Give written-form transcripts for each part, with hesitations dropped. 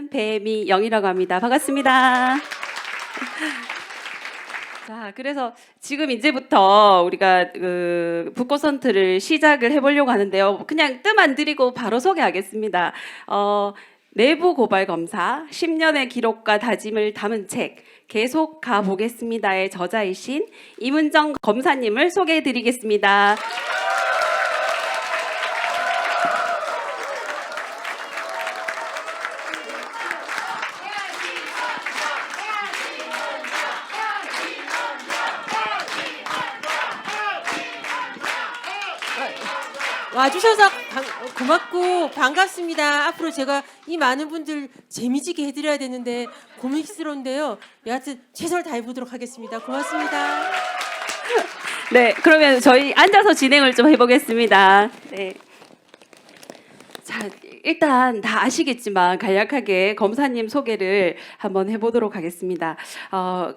저는 배미영이라고 합니다. 반갑습니다. 자, 그래서 지금 이제부터 우리가 그 북고선트를 시작을 해보려고 하는데요. 그냥 뜸 안 들이고 바로 소개하겠습니다. 내부 고발 검사 10년의 기록과 다짐을 담은 책 계속 가보겠습니다의 저자이신 이문정 검사님을 소개해드리겠습니다. 와주셔서 고맙고 반갑습니다. 앞으로 제가 이 많은 분들 재미지게 해드려야 되는데 고민스러운데요. 여하튼 최선을 다해보도록 하겠습니다. 고맙습니다. 네, 그러면 저희 앉아서 진행을 좀 해보겠습니다. 네. 자, 일단 다 아시겠지만 간략하게 검사님 소개를 한번 해보도록 하겠습니다.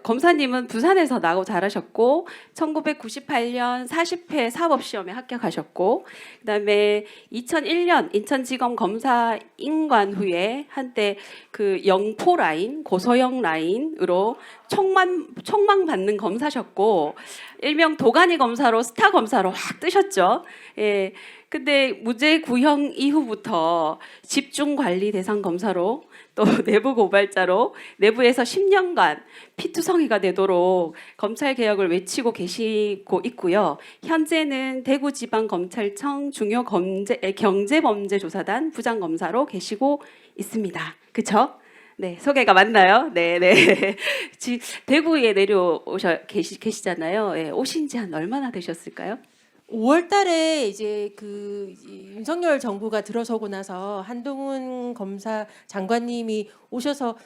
검사님은 부산에서 나고 자라셨고 1998년 40회 사법시험에 합격하셨고 그다음에 2001년 인천지검 검사인관 후에 한때 그 영포 라인, 고소영 라인으로 총망 받는 검사셨고 일명 도가니 검사로 스타 검사로 확 뜨셨죠. 예. 근데 무죄 구형 이후부터 집중관리 대상 검사로 또 내부 고발자로 내부에서 10년간 피투성이가 되도록 검찰 개혁을 외치고 계시고 있고요. 현재는 대구지방검찰청 경제범죄조사단 부장검사로 계시고 있습니다. 그렇죠? 네, 소개가 맞나요? 네. 대구에 계시잖아요. 네, 오신 지 한 얼마나 되셨을까요? 5월 달에 이제 그 윤석열 정부가 들어서고 나서 한동훈 검사 장관님이 오셔서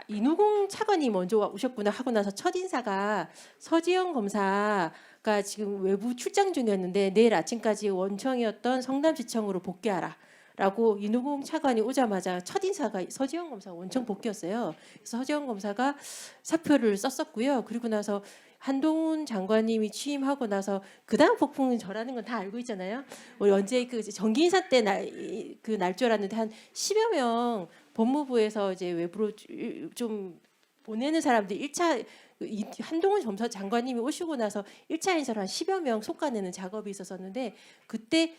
이누공 차관이 먼저 오셨구나 하고 나서 첫 인사가 서지영 검사가 지금 외부 출장 중이었는데 내일 아침까지 원청이었던 성남시청으로 복귀하라. 라고 이누공 차관이 오자마자 첫 인사가 서지영 검사가 원청 복귀였어요. 그래서 서지영 검사가 사표를 썼었고요. 그리고 나서 한동훈 장관님이 취임하고 나서 그다음 폭풍은 저라는 건 다 알고 있잖아요. 우리 언제 그 정기 인사 때 날 줄 알았는데 한 10여 명 법무부에서 이제 외부로 좀 보내는 사람들 1차 한동훈 검사 장관님이 오시고 나서 1차 인사로 한 10여 명 솎아내는 작업이 있었었는데 그때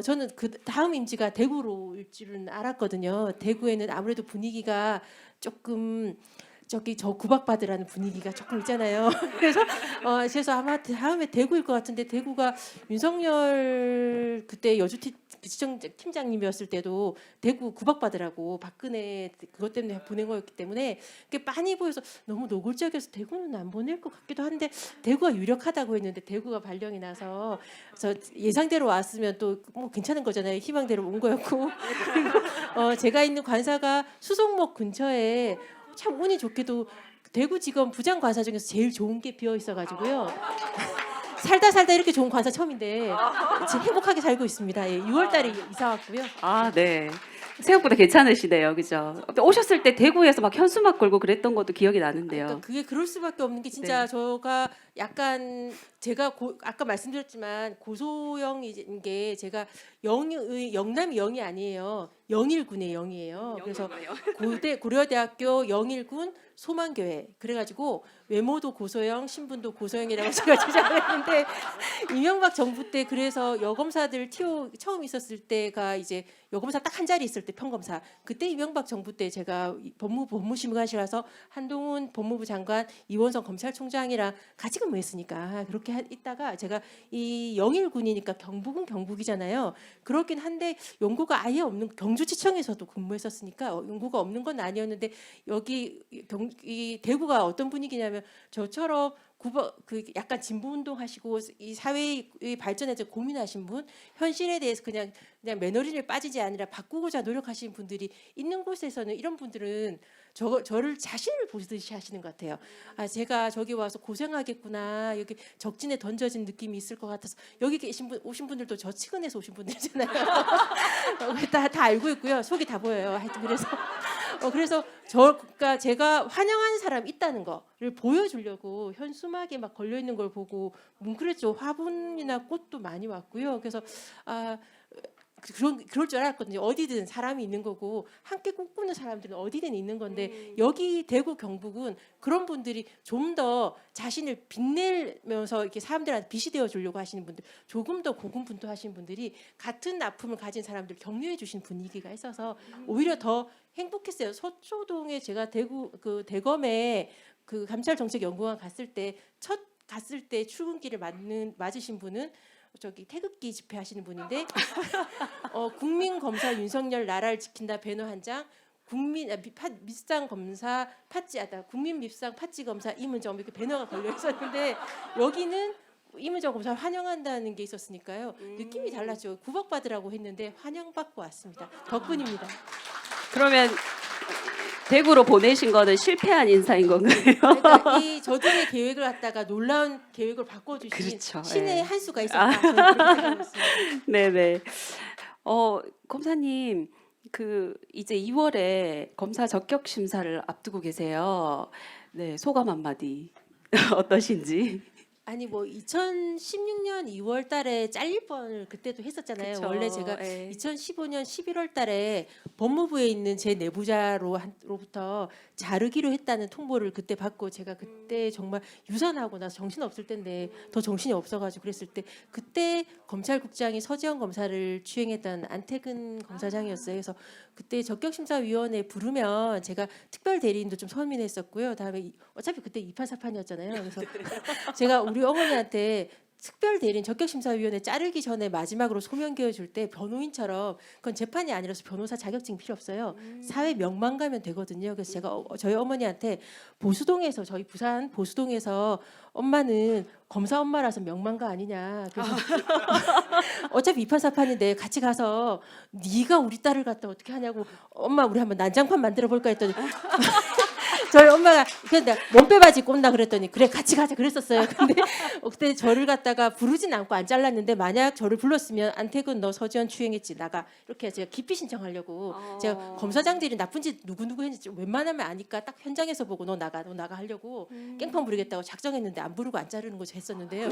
저는 그 다음 임지가 대구로일 줄은 알았거든요. 대구에는 아무래도 분위기가 조금 저 구박받으라는 분위기가 조금 있잖아요. 그래서 아마 다음에 대구일 것 같은데 대구가 윤석열 그때 여주지청 팀장님이었을 때도 대구 구박받으라고 박근혜 그것 때문에 보낸 거였기 때문에 그게 많이 보여서 너무 노골적이어서 대구는 안 보낼 것 같기도 한데 대구가 유력하다고 했는데 대구가 발령이 나서 그래서 예상대로 왔으면 또 뭐 괜찮은 거잖아요. 희망대로 온 거였고 그리고 제가 있는 관사가 수성목 근처에 참 운이 좋게도 대구지검 부장관사 중에서 제일 좋은 게 비어 있어가지고요. 살다 이렇게 좋은 관사 처음인데 지금 행복하게 살고 있습니다. 예, 6월달에 이사 왔고요. 아, 네. 생각보다 괜찮으시네요, 그죠? 오셨을 때 대구에서 막 현수막 걸고 그랬던 것도 기억이 나는데요. 그러니까 그게 그럴 수밖에 없는 게 진짜 네. 저가 약간 제가 아까 말씀드렸지만 고소영인 게 제가 영남이 영이 아니에요. 영일군의 영이에요. 그래서 고려대학교 영일군 소만교회 그래가지고 외모도 고소영 신분도 고소영이라고 제가 주장했는데 이명박 정부 때 그래서 여검사들 처음 있었을 때가 이제 여검사 딱 한 자리 있을 때 평검사 그때 이명박 정부 때 제가 법무심의관실 가서 한동훈 법무부 장관 이원성 검찰총장이랑 같이 근무했으니까 그렇게 있다가 제가 이 영일군이니까 경북은 경북이잖아요. 그렇긴 한데 연고가 아예 없는 경주지청에서도 근무했었으니까 연고가 없는 건 아니었는데 여기 이 대구가 어떤 분위기냐면 저처럼 그 약간 진보 운동하시고 이 사회의 발전에 대해서 고민하신 분, 현실에 대해서 그냥 매너리를 빠지지 아니라 바꾸고자 노력하시는 분들이 있는 곳에서는 이런 분들은 저를 자신을 보듯이 하시는 것 같아요. 제가 저기 와서 고생하겠구나. 여기 적진에 던져진 느낌이 있을 것 같아서 여기 오신 분들도 저 측은에서 오신 분들이잖아요. 다 알고 있고요. 속이 다 보여요. 하여튼 그래서 그러니까 제가 환영하는 사람 있다는 거를 보여주려고 현수막에 막 걸려 있는 걸 보고 뭉클했죠. 화분이나 꽃도 많이 왔고요. 그래서 그럴 줄 알았거든요. 어디든 사람이 있는 거고 함께 꿈꾸는 사람들은 어디든 있는 건데 여기 대구 경북은 그런 분들이 좀 더 자신을 빛내면서 이렇게 사람들한테 빛이 되어 주려고 하시는 분들, 조금 더 고군분투하시는 분들이 같은 아픔을 가진 사람들 격려해 주신 분위기가 있어서 오히려 더 행복했어요. 서초동에 제가 대검에 그 감찰정책연구원 갔을 때 갔을 때 출근길을 맞으신 분은 저기 태극기 집회하시는 분인데 국민검사 윤석열 나라를 지킨다 배너 한 장, 밉상 검사 팥찌하다 국민 밉상 팥찌 검사 이문정 이렇게 배너가 걸려 있었는데 여기는 이문정 검사 환영한다는 게 있었으니까요. 느낌이 달랐죠. 구박받으라고 했는데 환영받고 왔습니다. 덕분입니다. 그러면 대구로 보내신 거는 실패한 인사인 건가요? 그러니까 이 저들의 계획을 갖다가 놀라운 계획을 바꿔주신 그렇죠. 신의 예. 한 수가 있었다. 저는 그렇게 생각하고 있습니다. 네네. 검사님, 그 이제 2월에 검사 적격 심사를 앞두고 계세요. 네, 소감 한마디 어떠신지? 아니 뭐 2016년 2월 달에 잘릴 뻔을 그때도 했었잖아요. 그쵸. 원래 제가 예. 2015년 11월 달에 법무부에 있는 제 내부자로부터 자르기로 했다는 통보를 그때 받고 제가 그때 정말 유산하고 나서 정신 없을 때인데 더 정신이 없어가지고 그랬을 때 그때 검찰국장이 서지현 검사를 추행했던 안태근 검사장이었어요. 그래서 그때 적격심사위원회 부르면 제가 특별 대리인도 좀 서민했었고요. 다음에 어차피 그때 2판 4판이었잖아요. 그래서 제가 우리 어머니한테 특별 대리인 적격심사위원회 자르기 전에 마지막으로 소명 기어줄 때 변호인처럼 그건 재판이 아니라서 변호사 자격증 필요 없어요. 사회 명만 가면 되거든요. 그래서 제가 저희 어머니한테 보수동에서 저희 부산 보수동에서 엄마는 검사 엄마라서 명망가 아니냐. 그래서 어차피 2판 4판인데 같이 가서 네가 우리 딸을 갖다 어떻게 하냐고 엄마 우리 한번 난장판 만들어 볼까 했더니 저희 엄마가 근데 몸빼바지 꼽나 그랬더니 그래 같이 가자 그랬었어요. 근데 그때 저를 갖다가 부르진 않고 안 잘랐는데 만약 저를 불렀으면 안태근 너 서지현 추행했지 나가 이렇게 제가 기피 신청하려고 제가 검사장들이 나쁜 짓 누구 했는지 웬만하면 아니까 딱 현장에서 보고 너 나가 하려고 깽판 부르겠다고 작정했는데 안 부르고 안 자르는 거 했었는데요.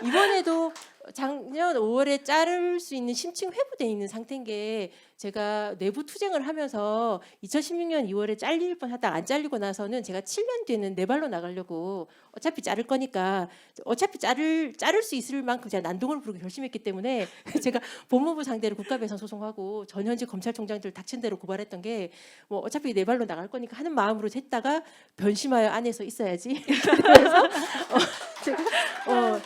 이번에도 작년 5월에 자를 수 있는 심층 회부돼 있는 상태인 게 제가 내부 투쟁을 하면서 2016년 2월에 잘릴 뻔하다 안 잘리고 나서는 제가 7년 뒤에는 내 발로 나가려고 어차피 자를 거니까 어차피 자를 수 있을 만큼 제가 난동을 부르고 결심했기 때문에 제가 법무부 상대로 국가배상 소송하고 전현직 검찰총장들 닥친 대로 고발했던 게 뭐 어차피 내 발로 나갈 거니까 하는 마음으로 했다가 변심하여 안에서 있어야지. 그래서 제가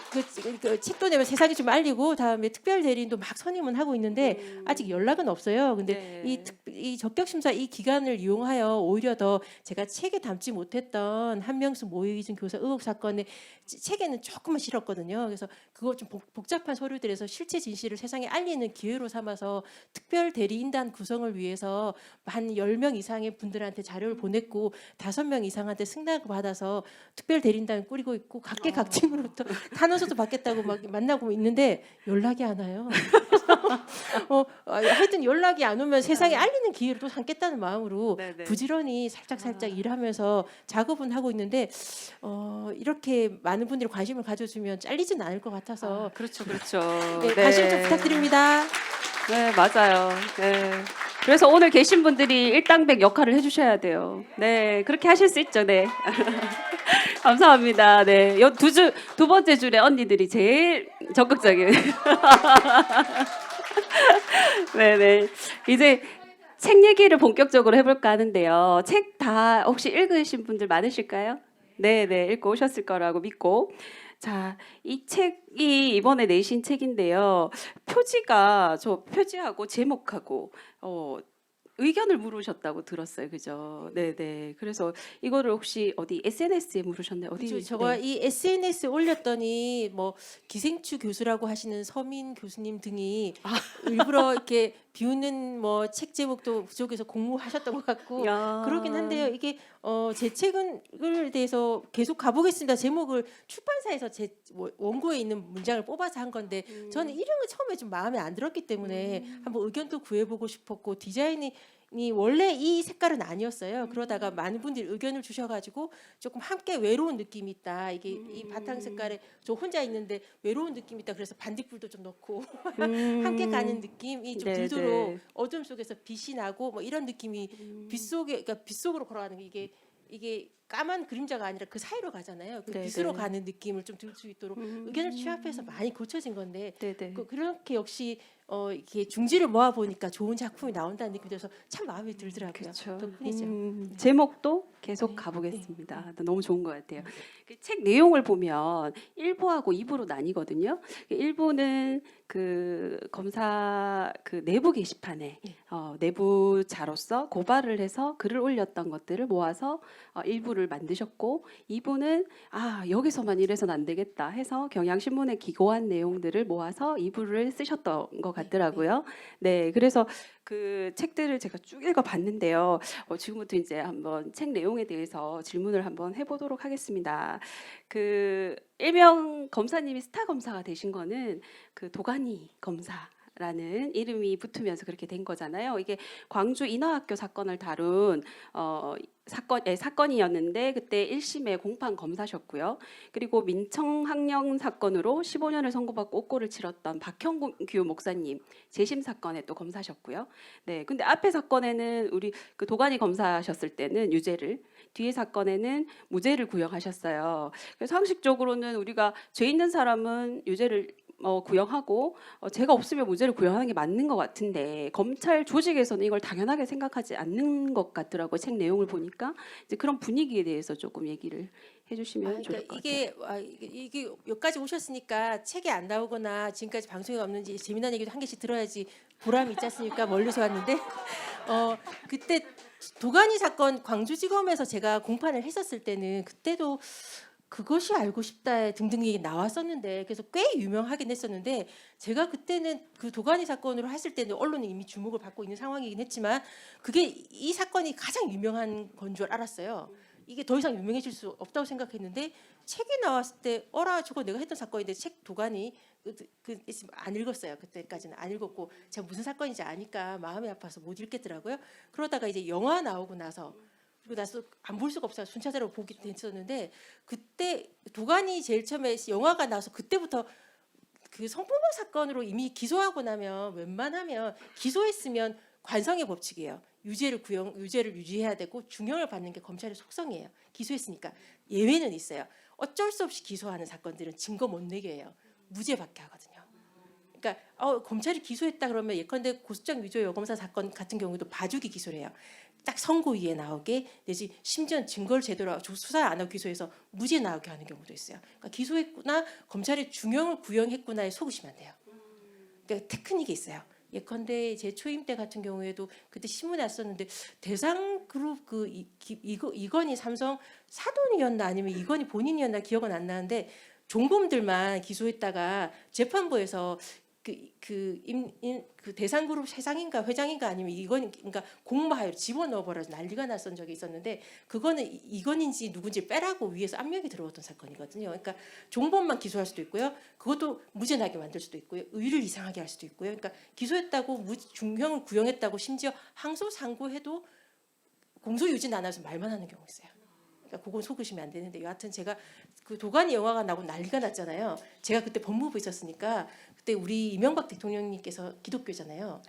그 책도 내면 세상에 좀 알리고 다음에 특별 대리인도 막 선임은 하고 있는데 아직 연락은 없어요. 근데 네. 이 적격 심사 이 기간을 이용하여 오히려 더 제가 책에 담지 못했던 한명수 모의기준 교사 의혹 사건의 책에는 조금만 실었거든요. 그래서 그거 좀 복잡한 서류들에서 실체 진실을 세상에 알리는 기회로 삼아서 특별 대리인단 구성을 위해서 한 10명 이상의 분들한테 자료를 보냈고 5명 이상한테 승낙을 받아서 특별 대리인단 꾸리고 있고 각계각층으로부터 탄원서도 받겠다고 막 만나고 있는데 연락이 안 와요. 하여튼 연락이 안 오면 세상에 알리는 기회를 또 삼겠다는 마음으로 네네. 부지런히 살짝 일하면서 작업은 하고 있는데 이렇게 많은 분들이 관심을 가져주면 잘리지는 않을 것 같아서 그렇죠. 네, 관심 좀 부탁드립니다. 네, 맞아요. 네. 그래서 오늘 계신 분들이 일당백 역할을 해주셔야 돼요. 네, 그렇게 하실 수 있죠. 네. 감사합니다. 네, 두 번째 줄에 언니들이 제일 적극적인. 네네. 이제 책 얘기를 본격적으로 해볼까 하는데요. 책 다 혹시 읽으신 분들 많으실까요? 네네, 읽고 오셨을 거라고 믿고. 자, 이 책이 이번에 내신 책인데요. 표지하고 제목하고 의견을 물으셨다고 들었어요. 그죠? 네네. 그래서 이거를 혹시 어디 SNS에 물으셨나요? 어디? 저가 네. 이 SNS 올렸더니 뭐 기생추 교수라고 하시는 서민 교수님 등이 일부러 이렇게 비웃는 뭐 책 제목도 그쪽에서 공모하셨던 것 같고 야. 그러긴 한데요. 이게 제 책을 대해서 계속 가보겠습니다. 제목을 출판사에서 제 원고에 있는 문장을 뽑아서 한 건데 저는 이름은 처음에 좀 마음에 안 들었기 때문에 한번 의견도 구해보고 싶었고 디자인이 원래 이 색깔은 아니었어요. 그러다가 많은 분들이 의견을 주셔가지고 조금 함께 외로운 느낌이 있다. 이게 이 바탕 색깔에 저 혼자 있는데 외로운 느낌이 있다. 그래서 반딧불도 좀 넣고 함께 가는 느낌이 좀 네, 들도록 네. 어둠 속에서 빛이 나고 뭐 이런 느낌이 빛 속에 그러니까 빛 속으로 걸어가는 게 이게 까만 그림자가 아니라 그 사이로 가잖아요. 그 네, 빛으로 네. 가는 느낌을 좀 들 수 있도록 의견을 취합해서 많이 고쳐진 건데 네네. 그렇게 역시 이렇게 중지를 모아 보니까 좋은 작품이 나온다는 느낌이 들어서 참 마음에 들더라고요. 그렇죠. 덕분이죠. 제목도 계속 네, 가보겠습니다. 너무 좋은 것 같아요. 그 책 내용을 보면 1부하고 2부로 나뉘거든요. 1부는 그 검사 그 내부 게시판에 네. 내부자로서 고발을 해서 글을 올렸던 것들을 모아서 1부를 만드셨고 2부는 여기서만 이래서는 안 되겠다 해서 경향신문에 기고한 내용들을 모아서 2부를 쓰셨던 것 같더라고요. 네, 그래서 그 책들을 제가 쭉 읽어봤는데요. 지금부터 이제 한번 책 내용에 대해서 질문을 한번 해보도록 하겠습니다. 그 일명 검사님이 스타 검사가 되신 거는 그 도가니 검사라는 이름이 붙으면서 그렇게 된 거잖아요. 이게 광주 인하학교 사건을 다룬 사건이었는데 그때 1심의 공판 검사셨고요. 그리고 민청학령 사건으로 15년을 선고받고 옥고를 치렀던 박형규 목사님 재심 사건에 또 검사셨고요. 네, 근데 앞에 사건에는 우리 그 도가니 검사하셨을 때는 유죄를, 뒤에 사건에는 무죄를 구형하셨어요. 그래서 상식적으로는 우리가 죄 있는 사람은 유죄를 구형하고 죄가 없으면 무죄를 구형하는 게 맞는 것 같은데 검찰 조직에서는 이걸 당연하게 생각하지 않는 것 같더라고요. 책 내용을 보니까 이제 그런 분위기에 대해서 조금 얘기를 해주시면 좋을 것 같아요. 이게 여기까지 오셨으니까 책이 안 나오거나 지금까지 방송이 없는지 재미난 얘기도 한 개씩 들어야지 보람이 있지 않습니까? 멀리서 왔는데 그때 도가니 사건 광주지검에서 제가 공판을 했었을 때는 그때도 그것이 알고 싶다 등등 얘기 나왔었는데 그래서 꽤 유명하긴 했었는데 제가 그때는 그 도가니 사건으로 했을 때는 언론이 이미 주목을 받고 있는 상황이긴 했지만 그게 이 사건이 가장 유명한 건 줄 알았어요. 이게 더 이상 유명해질 수 없다고 생각했는데 책이 나왔을 때 어라 저거 내가 했던 사건인데 책 도가니 안 읽었어요. 그때까지는 안 읽었고 제가 무슨 사건인지 아니까 마음이 아파서 못 읽겠더라고요. 그러다가 이제 영화 나오고 나서 그리고 나서 안 볼 수가 없어요. 순차적으로 보게 됐었는데 그때 도가니 제일 처음에 영화가 나와서 그때부터 그 성폭력 사건으로 이미 기소하고 나면 웬만하면 기소했으면 관성의 법칙이에요. 유죄를 유지해야 되고 중형을 받는 게 검찰의 속성이에요. 기소했으니까 예외는 있어요. 어쩔 수 없이 기소하는 사건들은 증거 못 내게 해요. 무죄밖에 하거든요. 그러니까 검찰이 기소했다 그러면 예컨대 고소장 위조 여검사 사건 같은 경우도 봐주기 기소를 해요. 딱 선고위에 나오게 내지 심지어 증거를 제대로 수사 안 하고 기소해서 무죄 나오게 하는 경우도 있어요. 그러니까 기소했구나 검찰이 중형을 구형했구나에 속으시면 안 돼요. 그러니까 테크닉이 있어요. 예컨대 제 초임 때 같은 경우에도 그때 신문에 왔었는데 대상그룹 이건희 삼성 사돈이었나 아니면 이건희 본인이었나 기억은 안 나는데 종범들만 기소했다가 재판부에서 그 대상그룹 회장인가 아니면 그러니까 공마하여 집어넣어버려서 난리가 났던 적이 있었는데 그거는 이건인지 누군지 빼라고 위에서 압력이 들어왔던 사건이거든요. 그러니까 종범만 기소할 수도 있고요. 그것도 무죄 나게 만들 수도 있고요. 의를 이상하게 할 수도 있고요. 그러니까 기소했다고 중형을 구형했다고 심지어 항소 상고해도 공소유진 안 해서 말만 하는 경우 있어요. 그러니까 그건 속으시면 안 되는데 여하튼 제가 그 도가니 영화가 나고 난리가 났잖아요. 제가 그때 법무부 있었으니까 그때 우리 이명박 대통령님께서 기독교잖아요.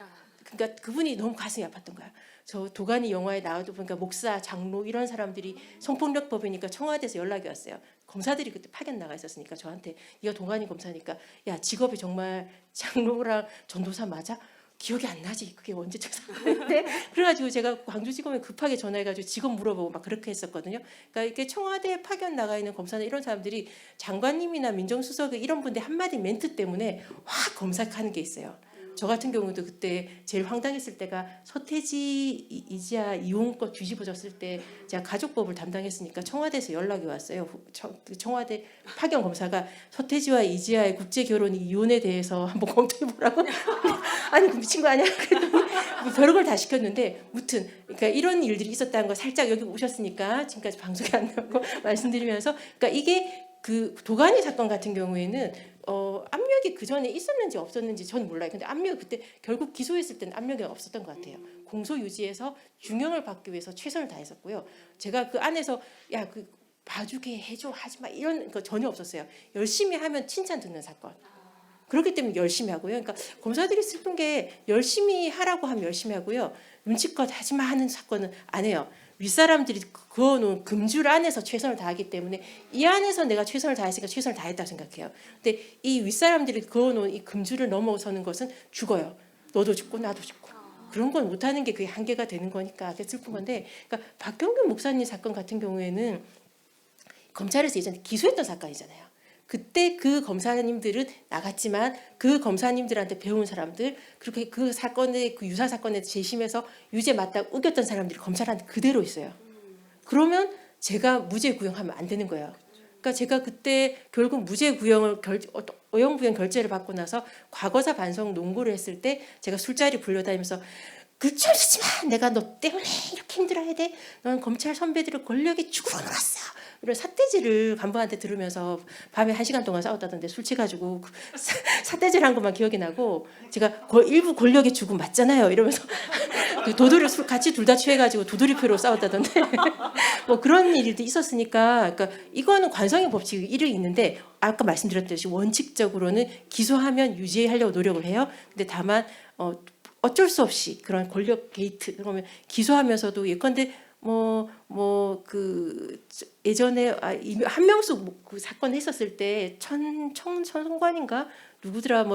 그러니까 그분이 너무 가슴이 아팠던 거야. 저 도가니 영화에 나와도 보니까 목사, 장로 이런 사람들이 성폭력법이니까 청와대에서 연락이 왔어요. 검사들이 그때 파견 나가 있었으니까 저한테 네가 도가니 검사니까 야 직업이 정말 장로랑 전도사 맞아? 기억이 안 나지. 그게 언제적 사건인데 그래가지고 제가 광주지검에 급하게 전화해가지고 직업 물어보고 막 그렇게 했었거든요. 그러니까 이렇게 청와대 파견 나가 있는 검사나 이런 사람들이 장관님이나 민정수석 이런 분들 한마디 멘트 때문에 확 검색하는 게 있어요. 저 같은 경우도 그때 제일 황당했을 때가 서태지 이지아 이혼권 뒤집어졌을 때 제가 가족법을 담당했으니까 청와대에서 연락이 왔어요. 청와대 파견 검사가 서태지와 이지아의 국제 결혼 이혼에 대해서 한번 검토해보라고. 아니 그 미친 거 아니야? 그랬더니 별걸 다 시켰는데 무튼 그러니까 이런 일들이 있었다는 거 살짝 여기 오셨으니까 지금까지 방송에 안 나오고 말씀드리면서 그러니까 이게 그 도가니 사건 같은 경우에는 압력이 그 전에 있었는지 없었는지 전 몰라요. 근데 압력 그때 결국 기소했을 때는 압력이 없었던 것 같아요. 공소 유지에서 중형을 받기 위해서 최선을 다했었고요. 제가 그 안에서 야 그 봐주게 해줘 하지 마 이런 거 전혀 없었어요. 열심히 하면 칭찬 듣는 사건. 그렇기 때문에 열심히 하고요. 그러니까 검사들이 슬픈 게 열심히 하라고 하면 열심히 하고요. 눈치껏 하지 마 하는 사건은 안 해요. 윗사람들이 그어놓은 금줄 안에서 최선을 다하기 때문에 이 안에서 내가 최선을 다했으니까 최선을 다했다고 생각해요. 근데 이 윗사람들이 그어놓은 이 금줄을 넘어서는 것은 죽어요. 너도 죽고 나도 죽고. 그런 건 못하는 게 그게 한계가 되는 거니까 그게 슬픈 건데, 그러니까 박경균 목사님 사건 같은 경우에는 검찰에서 예전에 기소했던 사건이잖아요. 그때 그 검사님들은 나갔지만 그 검사님들한테 배운 사람들, 그렇게 그 사건에 그 유사 사건에 재심해서 유죄 맞다고 우겼던 사람들이 검찰한테 그대로 있어요. 그러면 제가 무죄 구형하면 안 되는 거예요. 그러니까 제가 그때 결국 무죄 구형을 어용 부형 결재를 받고 나서 과거사 반성 논고를 했을 때 제가 술자리 불려다니면서 그좀 쓰지 마. 내가 너 때문에 이렇게 힘들어야 돼. 넌 검찰 선배들의 권력에 죽으러 놀았어. 이런 삿대질을 간부한테 들으면서 밤에 1시간 동안 싸웠다던데 술 취가지고 삿대질 한 것만 기억이 나고, 제가 일부 권력의 죽음 맞잖아요 이러면서 그 도돌이 술 같이 둘 다 취해가지고 도돌이표로 싸웠다던데 뭐 그런 일도 있었으니까, 그러니까 이거는 관성의 법칙이 일이 있는데 아까 말씀드렸듯이 원칙적으로는 기소하면 유지하려고 노력을 해요. 근데 다만 어쩔 수 없이 그런 권력 게이트 그러면 기소하면서도 예컨대 그 예전에 한명숙 그 사건 했었을 때 청선관인가 누구더라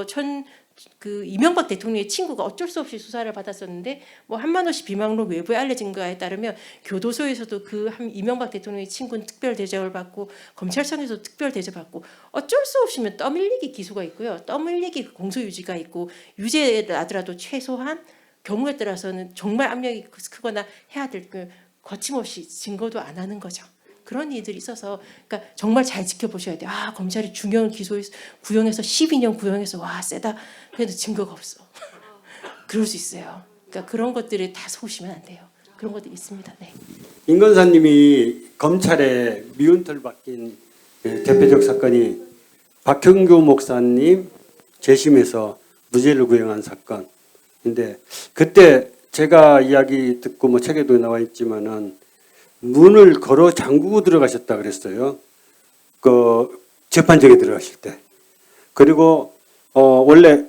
그 이명박 대통령의 친구가 어쩔 수 없이 수사를 받았었는데 뭐 한만호씨 비망록 외부에 알려진 거에 따르면 교도소에서도 그 이명박 대통령의 친구는 특별 대접을 받고 검찰청에서도 특별 대접 받고 어쩔 수 없이면 떠밀리기 기소가 있고요. 떠밀리기 공소유지가 있고 유죄 나더라도 최소한 경우에 따라서는 정말 압력이 크거나 해야 될 그 거침없이 증거도 안 하는 거죠. 그런 일들이 있어서 그러니까 정말 잘 지켜보셔야 돼요. 아 검찰이 중형을 구형해서 12년 구형해서 와 세다. 그래도 증거가 없어. 그럴 수 있어요. 그러니까 그런 것들에 다 속으시면 안 돼요. 그런 것들이 있습니다. 네. 임 권사님이 검찰에 미운털 박힌 대표적 사건이 박형규 목사님 재심에서 무죄를 구형한 사건인데, 그때 제가 이야기 듣고 뭐 책에도 나와 있지만은 문을 걸어 잠그고 들어가셨다 그랬어요. 그 재판정에 들어가실 때. 그리고 원래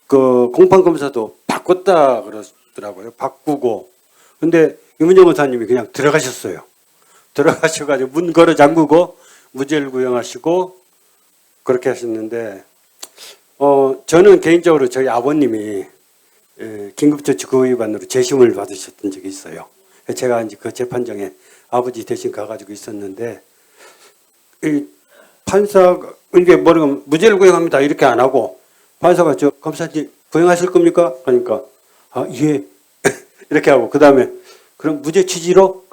그 공판 검사도 바꿨다 그러더라고요. 바꾸고. 근데 유문정 검사님이 그냥 들어가셨어요. 들어가셔가지고 문 걸어 잠그고 무죄를 구형하시고 그렇게 하셨는데, 저는 개인적으로 저희 아버님이 긴급조치 구의반으로 재심을 받으셨던 적이 있어요. 제가 이제 그 재판정에 아버지 대신 가가지고 있었는데, 이 판사가 이게 뭐라고 무죄를 구형합니다 이렇게 안 하고 판사가 저 검사님 구형하실 겁니까? 하니까 아 예 이렇게 하고 그 다음에 그럼 무죄 취지로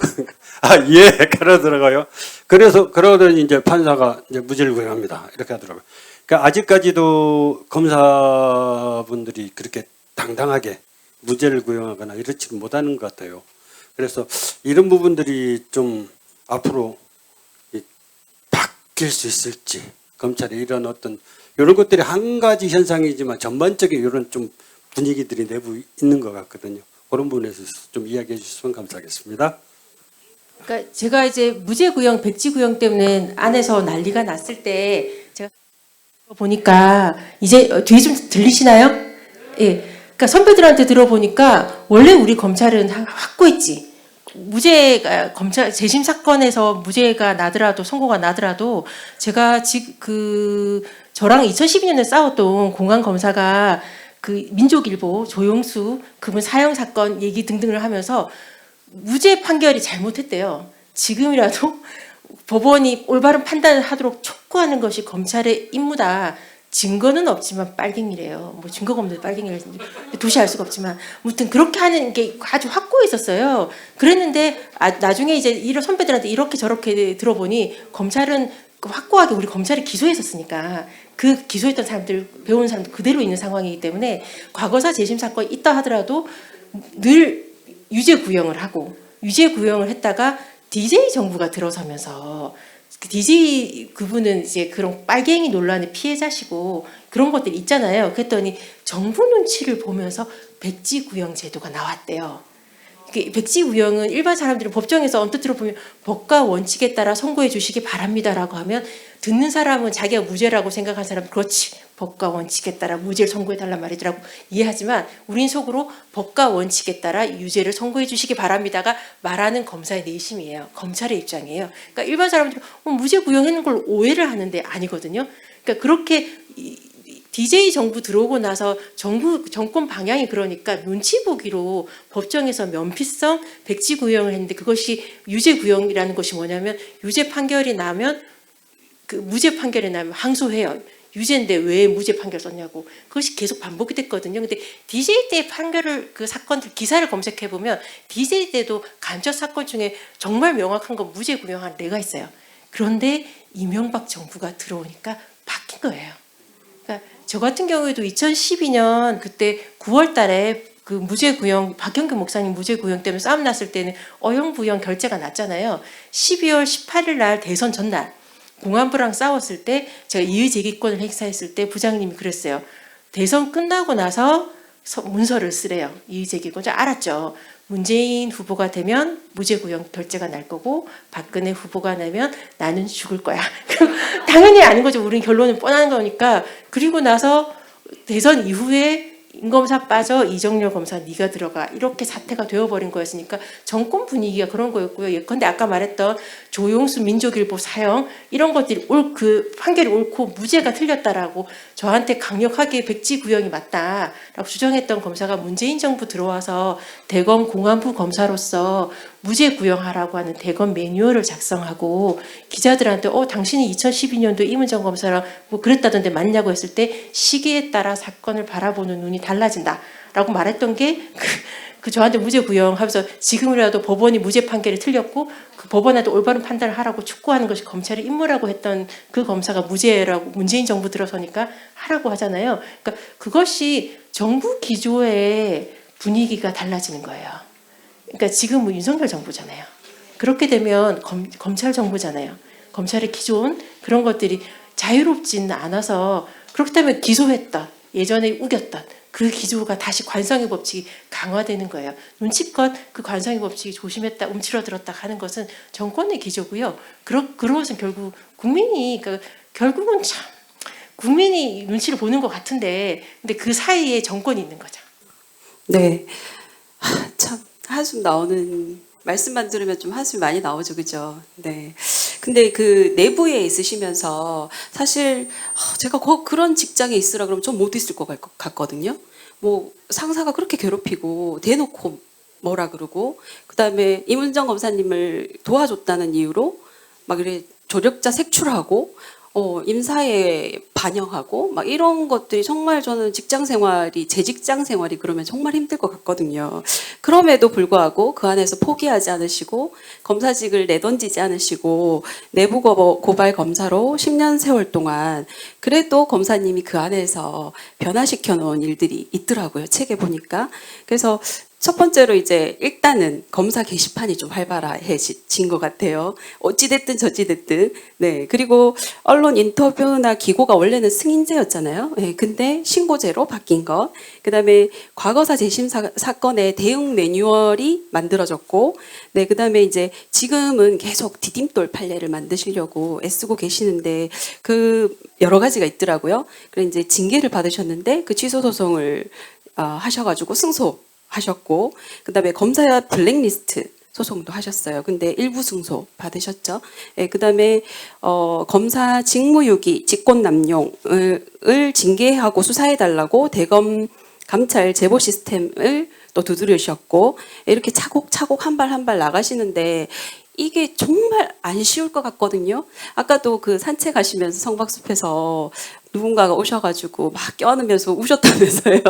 아 예 그러더라고요. 그래서 그러더니 이제 판사가 이제 무죄를 구형합니다 이렇게 하더라고요. 그러니까 아직까지도 검사분들이 그렇게 당당하게 무죄를 구형하거나 이렇지는 못하는 것 같아요. 그래서 이런 부분들이 좀 앞으로 바뀔 수 있을지, 검찰의 이런 어떤 이런 것들이 한 가지 현상이지만 전반적인 이런 좀 분위기들이 내부 있는 것 같거든요. 그런 부분에서 좀 이야기해 주시면 감사하겠습니다. 그러니까 제가 이제 무죄 구형, 백지 구형 때문에 안에서 난리가 났을 때 제가 보니까 이제 뒤에 좀 들리시나요? 예. 그러니까 선배들한테 들어보니까 원래 우리 검찰은 확고했지. 무죄가 검찰 재심 사건에서 무죄가 나더라도 선고가 나더라도 제가 지금 저랑 2012년에 싸웠던 공안 검사가 그 민족일보 조용수 그분 사형 사건 얘기 등등을 하면서 무죄 판결이 잘못했대요. 지금이라도 법원이 올바른 판단을 하도록 촉구하는 것이 검찰의 임무다. 증거는 없지만 빨갱이래요. 뭐 증거가 없는데 빨갱이를 도시 알 수가 없지만 아무튼 그렇게 하는 게 아주 확고했었어요. 그랬는데 나중에 이제 이런 선배들한테 이렇게 저렇게 들어보니 검찰은 확고하게 우리 검찰이 기소했었으니까 그 기소했던 사람들 배운 사람들 그대로 있는 상황이기 때문에 과거사 재심 사건이 있다 하더라도 늘 유죄 구형을 하고 유죄 구형을 했다가 DJ 정부가 들어서면서 DJ 그분은 이제 그런 빨갱이 논란의 피해자시고 그런 것들이 있잖아요. 그랬더니 정부 눈치를 보면서 백지 구형 제도가 나왔대요. 백지구형은 일반 사람들이 법정에서 언뜻 들어보면 법과 원칙에 따라 선고해 주시기 바랍니다라고 하면 듣는 사람은 자기가 무죄라고 생각한 사람은 그렇지 법과 원칙에 따라 무죄를 선고해 달란 말이더라고 이해하지만 우린 속으로 법과 원칙에 따라 유죄를 선고해 주시기 바랍니다가 말하는 검사의 내심이에요. 검찰의 입장이에요. 그러니까 일반 사람들은 무죄 구형하는 걸 오해를 하는데 아니거든요. 그러니까 그렇게 DJ 정부 들어오고 나서 정권 방향이 그러니까 눈치 보기로 법정에서 면피성 백지 구형을 했는데 그것이 유죄 구형이라는 것이 뭐냐면 유죄 판결이 나면 그 무죄 판결이 나면 항소해요. 유죄인데 왜 무죄 판결 썼냐고 그것이 계속 반복이 됐거든요. 근데 DJ 때 판결을 그 사건들 기사를 검색해 보면 DJ 때도 간접 사건 중에 정말 명확한 건 무죄 구형한例가 있어요. 그런데 이명박 정부가 들어오니까 바뀐 거예요. 그러니까 저 같은 경우에도 2012년 그때 9월 달에 그 무죄 구형 박형규 목사님 무죄 구형 때문에 싸움 났을 때는 어영부영 결재가 났잖아요. 12월 18일 날 대선 전날 공안부랑 싸웠을 때 제가 이의제기권을 행사했을 때 부장님이 그랬어요. 대선 끝나고 나서 문서를 쓰래요. 이의제기권. 저 알았죠. 문재인 후보가 되면 무죄 구형 결재가 날 거고 박근혜 후보가 되면 나는 죽을 거야. 당연히 아닌 거죠. 우린 결론은 뻔한 거니까. 그리고 나서 대선 이후에 임검사 빠져 이정렬 검사 네가 들어가 이렇게 사태가 되어버린 거였으니까 정권 분위기가 그런 거였고요. 예컨대 아까 말했던 조용수 민족일보 사형 이런 것들이 그 판결이 옳고 무죄가 틀렸다라고 저한테 강력하게 백지 구형이 맞다라고 주장했던 검사가 문재인 정부 들어와서 대검 공안부 검사로서 무죄 구형하라고 하는 대검 매뉴얼을 작성하고 기자들한테 당신이 2012년도 이문정 검사랑 뭐 그랬다던데 맞냐고 했을 때 시기에 따라 사건을 바라보는 눈이 달라진다라고 말했던 게 그 저한테 무죄 구형하면서 지금이라도 법원이 무죄 판결이 틀렸고 그 법원한테 올바른 판단을 하라고 촉구하는 것이 검찰의 임무라고 했던 그 검사가 무죄라고 문재인 정부 들어서니까 하라고 하잖아요. 그러니까 그것이 정부 기조의 분위기가 달라지는 거예요. 그러니까 지금은 윤석열 정부잖아요. 그렇게 되면 검찰 정부잖아요. 검찰의 기존 그런 것들이 자유롭지는 않아서 그렇다면 기소했던 예전에 우겼던 그 기조가 다시 관성의 법칙이 강화되는 거예요. 눈치껏 그 관성의 법칙이 조심했다 움츠러들었다 하는 것은 정권의 기조고요. 그런 것은 결국 국민이 그러니까 결국은 참 국민이 눈치를 보는 것 같은데 근데 그 사이에 정권이 있는 거죠. 네, 참 한숨 나오는 말씀만 들으면 좀 한숨이 많이 나오죠, 그죠? 네. 근데 그 내부에 있으시면서 사실 제가 그런 직장에 있으라 그러면 전 못 있을 것 같거든요. 뭐 상사가 그렇게 괴롭히고 대놓고 뭐라 그러고 그다음에 이문정 검사님을 도와줬다는 이유로 막 이래 조력자 색출하고 임사에 반영하고 막 이런 것들이 정말 저는 직장 생활이 제 직장 생활이 그러면 정말 힘들 것 같거든요. 그럼에도 불구하고 그 안에서 포기하지 않으시고 검사직을 내던지지 않으시고 내부 고발 검사로 10년 세월 동안 그래도 검사님이 그 안에서 변화시켜 놓은 일들이 있더라고요. 책에 보니까. 그래서 첫 번째로 이제 일단은 검사 게시판이 좀 활발해진 것 같아요. 어찌됐든 저찌됐든. 네. 그리고 언론 인터뷰나 기고가 원래는 승인제였잖아요. 네. 근데 신고제로 바뀐 것. 그 다음에 과거사 재심 사건의 대응 매뉴얼이 만들어졌고, 네. 그 다음에 이제 지금은 계속 디딤돌 판례를 만드시려고 애쓰고 계시는데 그 여러 가지가 있더라고요. 그래서 이제 징계를 받으셨는데 그 취소 소송을 하셔가지고 승소. 하셨고 그다음에 검사 블랙리스트 소송도 하셨어요. 근데 일부 승소 받으셨죠. 예, 그다음에 검사 직무유기, 직권남용을 징계하고 수사해달라고 대검 감찰 제보 시스템을 또 두드리셨고 이렇게 차곡차곡 한 발 한 발 나가시는데 이게 정말 안 쉬울 것 같거든요. 아까도 그 산책하시면서 성박숲에서 누군가가 오셔가지고 막 껴안으면서 우셨다면서요.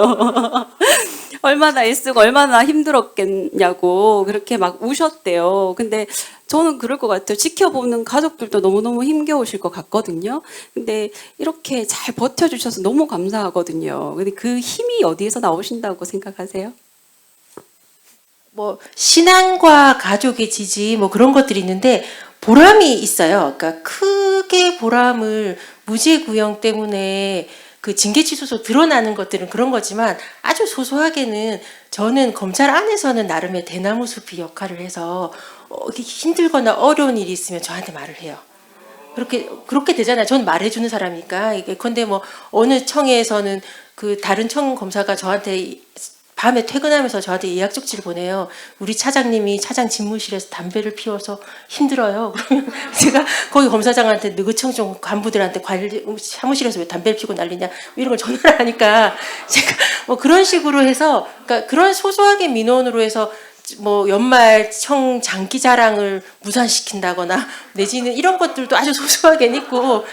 얼마나 애쓰고 얼마나 힘들었겠냐고 그렇게 막 우셨대요. 근데 저는 그럴 것 같아요. 지켜보는 가족들도 너무너무 힘겨우실 것 같거든요. 근데 이렇게 잘 버텨주셔서 너무 감사하거든요. 근데 그 힘이 어디에서 나오신다고 생각하세요? 뭐 신앙과 가족의 지지 뭐 그런 것들이 있는데 보람이 있어요. 그러니까 크게 보람을 무죄 구형 때문에 그 징계 취소서 드러나는 것들은 그런 거지만 아주 소소하게는 저는 검찰 안에서는 나름의 대나무 숲이 역할을 해서 이렇게 힘들거나 어려운 일이 있으면 저한테 말을 해요. 그렇게 되잖아요. 전 말해주는 사람이니까. 이게 근데 뭐 어느 청에서는 그 다른 청 검사가 저한테 밤에 퇴근하면서 저한테 예약 쪽지를 보내요. 우리 차장님이 차장 집무실에서 담배를 피워서 힘들어요. 그러면 제가 거기 검사장한테 느그청 좀 간부들한테 관리 사무실에서 왜 담배를 피우고 난리냐 이런 걸 전화를 하니까 제가 뭐 그런 식으로 해서 그러니까 그런 소소하게 민원으로 해서 뭐 연말 청 장기 자랑을 무산시킨다거나 내지는 이런 것들도 아주 소소하게 있고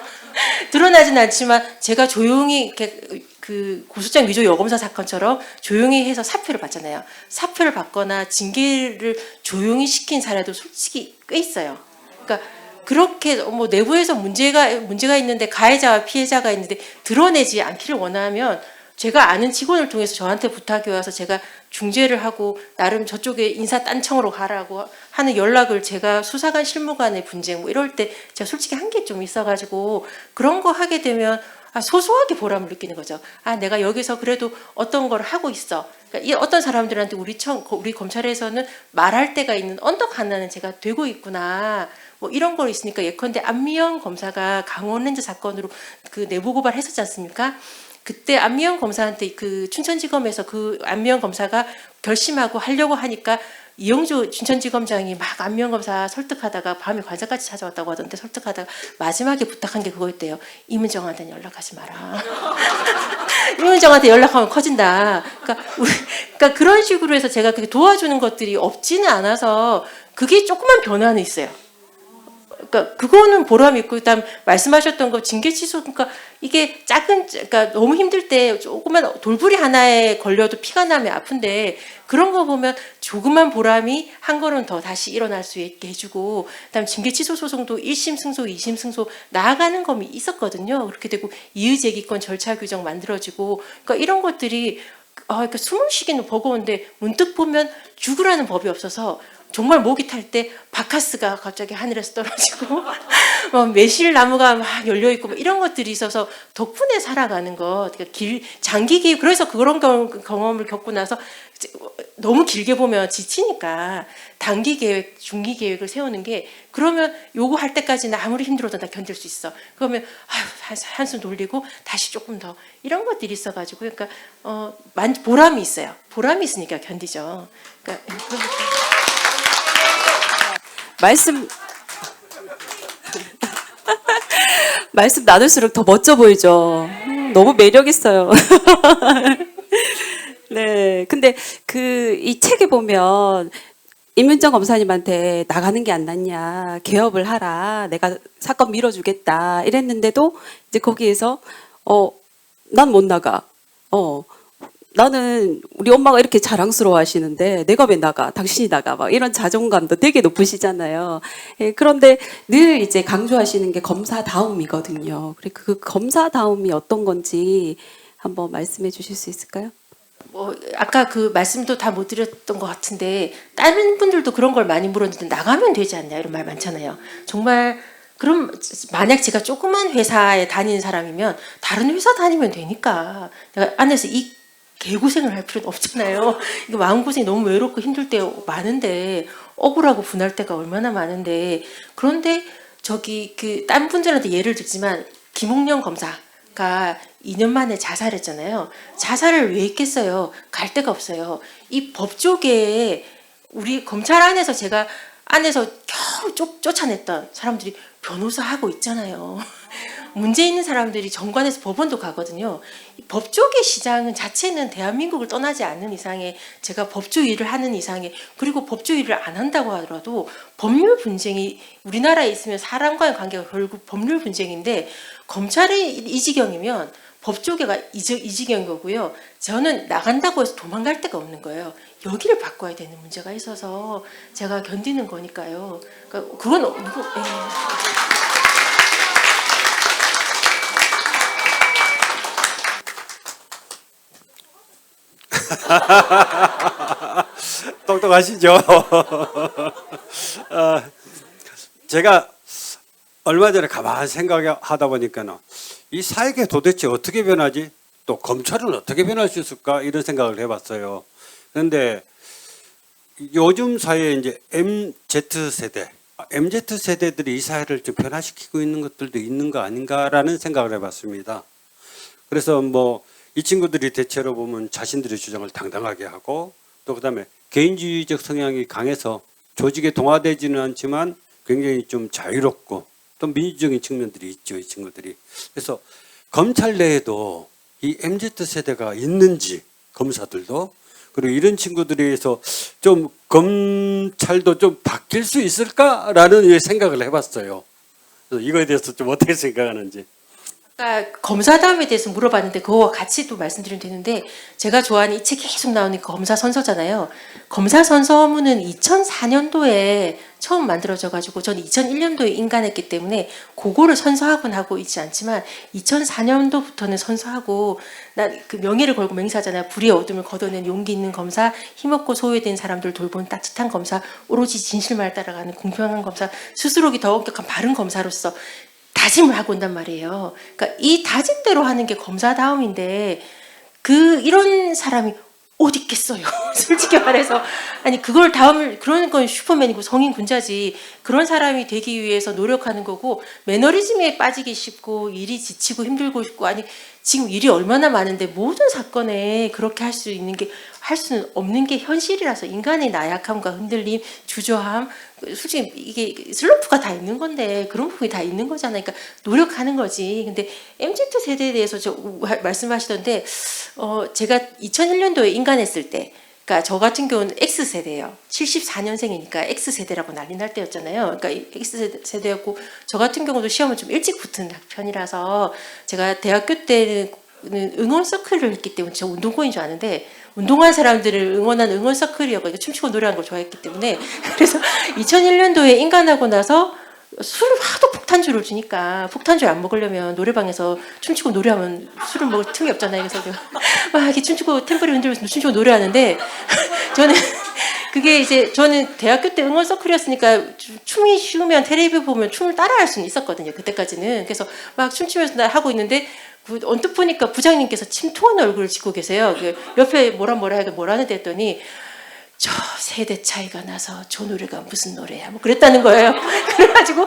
드러나진 않지만 제가 조용히 이렇게 그 고소장 위조 여검사 사건처럼 조용히 해서 사표를 받잖아요. 사표를 받거나 징계를 조용히 시킨 사례도 솔직히 꽤 있어요. 그러니까 그렇게 뭐 내부에서 문제가 있는데 가해자와 피해자가 있는데 드러내지 않기를 원하면 제가 아는 직원을 통해서 저한테 부탁이 와서 제가 중재를 하고 나름 저쪽에 인사 딴청으로 가라고 하는 연락을 제가 수사관 실무관의 분쟁 뭐 이럴 때 제가 솔직히 한 게 좀 있어가지고 그런 거 하게 되면 소소하게 보람을 느끼는 거죠. 내가 여기서 그래도 어떤 걸 하고 있어. 그러니까 이 어떤 사람들한테 우리 검찰에서는 말할 때가 있는 언덕 하나는 제가 되고 있구나. 뭐 이런 거 있으니까 예컨대 안미영 검사가 강원랜드 사건으로 그 내부 고발했었지 않습니까? 그때 안미영 검사한테 그 춘천지검에서 그 안미영 검사가 결심하고 하려고 하니까 이영주 춘천지검장이 막 안미영 검사 설득하다가 밤에 관사까지 찾아왔다고 하던데 설득하다가 마지막에 부탁한 게 그거였대요. 이문정한테는 연락하지 마라. 이문정한테 연락하면 커진다. 그러니까 그런 식으로 해서 제가 그렇게 도와주는 것들이 없지는 않아서 그게 조그만 변화는 있어요. 그러니까 그거는 보람이 있고 일단 말씀하셨던 거 징계 취소 그러니까 이게 그러니까 너무 힘들 때 조그만 돌부리 하나에 걸려도 피가 나면 아픈데 그런 거 보면 조그만 보람이 한 걸음 더 다시 일어날 수 있게 해주고 그다음 징계 취소 소송도 1심 승소, 2심 승소 나아가는 검이 있었거든요. 그렇게 되고 이의제기권 절차 규정 만들어지고 그러니까 이런 것들이 그러니까 숨을 쉬기는 버거운데 문득 보면 죽으라는 법이 없어서 정말 목이 탈 때 바카스가 갑자기 하늘에서 떨어지고 매실나무가 막 열려있고 이런 것들이 있어서 덕분에 살아가는 것 그러니까 장기 기획 그래서 그런 경험을 겪고 나서 너무 길게 보면 지치니까 단기 계획, 중기 계획을 세우는 게 그러면 요거 할 때까지는 아무리 힘들어도 나 견딜 수 있어. 그러면 한숨 돌리고 다시 조금 더 이런 것들이 있어가지고 그러니까 보람이 있어요. 보람이 있으니까 견디죠. 그러니까 말씀 나눌수록 더 멋져 보이죠. 너무 매력 있어요. 네, 근데 이 책에 보면 임윤정 검사님한테 나가는 게 안 낫냐, 개업을 하라, 내가 사건 밀어주겠다 이랬는데도 이제 거기에서 난 못 나가. 나는 우리 엄마가 이렇게 자랑스러워 하시는데 내가 왜 나가? 당신이 나가. 막 이런 자존감도 되게 높으시잖아요. 예, 그런데 늘 이제 강조하시는 게 검사다움이거든요. 그 검사다움이 어떤 건지 한번 말씀해 주실 수 있을까요? 아까 그 말씀도 다 못 드렸던 것 같은데 다른 분들도 그런 걸 많이 물었는데 나가면 되지 않냐 이런 말 많잖아요. 정말 그럼 만약 제가 조그만 회사에 다니는 사람이면 다른 회사 다니면 되니까 내가 안에서 이 개고생을 할 필요는 없잖아요. 이거 마음고생이 너무 외롭고 힘들 때 많은데 억울하고 분할 때가 얼마나 많은데 그런데 딴 분들한테 예를 들지만 김홍령 검사가 2년 만에 자살했잖아요. 자살을 왜 했겠어요? 갈 데가 없어요. 이 법조계에 우리 검찰 안에서 제가 안에서 겨우 쫓아냈던 사람들이 변호사하고 있잖아요. 문제 있는 사람들이 정관에서 법원도 가거든요. 법조계 시장은 자체는 대한민국을 떠나지 않는 이상에 제가 법조 일을 하는 이상에 그리고 법조 일을 안 한다고 하더라도 법률 분쟁이 우리나라에 있으면 사람과의 관계가 결국 법률 분쟁인데 검찰이 이 지경이면 법조계가 이 지경인 거고요. 저는 나간다고 해서 도망갈 데가 없는 거예요. 여기를 바꿔야 되는 문제가 있어서 제가 견디는 거니까요. 그러니까 그건 똑똑하시죠? 제가 얼마 전에 가만히 생각하다 보니까는 이 사회가 도대체 어떻게 변하지? 또 검찰은 어떻게 변할 수 있을까? 이런 생각을 해봤어요. 그런데 요즘 사회에 이제 MZ 세대들이 이 사회를 좀 변화시키고 있는 것들도 있는 거 아닌가라는 생각을 해봤습니다. 그래서 뭐 이 친구들이 대체로 보면 자신들의 주장을 당당하게 하고 또 그다음에 개인주의적 성향이 강해서 조직에 동화되지는 않지만 굉장히 좀 자유롭고 또 민주적인 측면들이 있죠, 이 친구들이. 그래서 검찰 내에도 이 MZ 세대가 있는지 검사들도 그리고 이런 친구들에 의해서 좀 검찰도 좀 바뀔 수 있을까라는 생각을 해봤어요. 그래서 이거에 대해서 좀 어떻게 생각하는지. 아까 검사다움에 대해서 물어봤는데 그거와 같이 또 말씀드리면 되는데 제가 좋아하는 이 책 계속 나오는 검사 선서잖아요. 검사 선서문은 2004년도에 처음 만들어져 가지고 저는 2001년도에 인간했기 때문에 그거를 선서하곤 하고 있지 않지만 2004년도부터는 선서하고 나 그 명예를 걸고 맹세하잖아요. 불의의 어둠을 걷어낸 용기 있는 검사, 힘없고 소외된 사람들 돌보는 따뜻한 검사, 오로지 진실만을 따라가는 공평한 검사, 스스로기 더 엄격한 바른 검사로서 다짐을 하고 온단 말이에요. 그러니까 이 다짐대로 하는 게 검사다움인데 이런 사람이 어디 있겠어요. 솔직히 말해서 아니 그걸 그런 건 슈퍼맨이고 성인 군자지. 그런 사람이 되기 위해서 노력하는 거고 매너리즘에 빠지기 쉽고 일이 지치고 힘들고 싶고 아니 지금 일이 얼마나 많은데 모든 사건에 그렇게 할 수는 없는 게 현실이라서 인간의 나약함과 흔들림, 주저함, 솔직히 이게 슬럼프가 다 있는 건데 그런 부분이 다 있는 거잖아요. 그러니까 노력하는 거지. 근데 MZ 세대에 대해서 말씀하시던데 제가 2001년도에 인간했을 때 그러니까 저 같은 경우는 X세대예요. 74년생이니까 X세대라고 난리 날 때였잖아요. 그러니까 X세대였고 저 같은 경우도 시험을 좀 일찍 붙은 편이라서 제가 대학교 때는 응원 서클을 했기 때문에 저 운동권인 줄 아는데 운동한 사람들을 응원한 응원 서클이었거든요. 춤추고 노래하는 걸 좋아했기 때문에 그래서 2001년도에 인간하고 나서 술을 하도 폭탄주를 주니까 폭탄주를 안 먹으려면 노래방에서 춤추고 노래하면 술을 먹을 틈이 없잖아요. 그래서 막 이렇게 춤추고 템포를 흔들면서 춤추고 노래하는데 저는 대학교 때 응원 서클이었으니까 춤이 쉬우면 텔레비 보면 춤을 따라할 수는 있었거든요. 그때까지는. 그래서 막 춤추면서 하고 있는데 언뜻 보니까 부장님께서 침통한 얼굴을 짓고 계세요. 옆에 뭐라 하는데 했더니 저 세대 차이가 나서 저 노래가 무슨 노래야 뭐 그랬다는 거예요. 그래가지고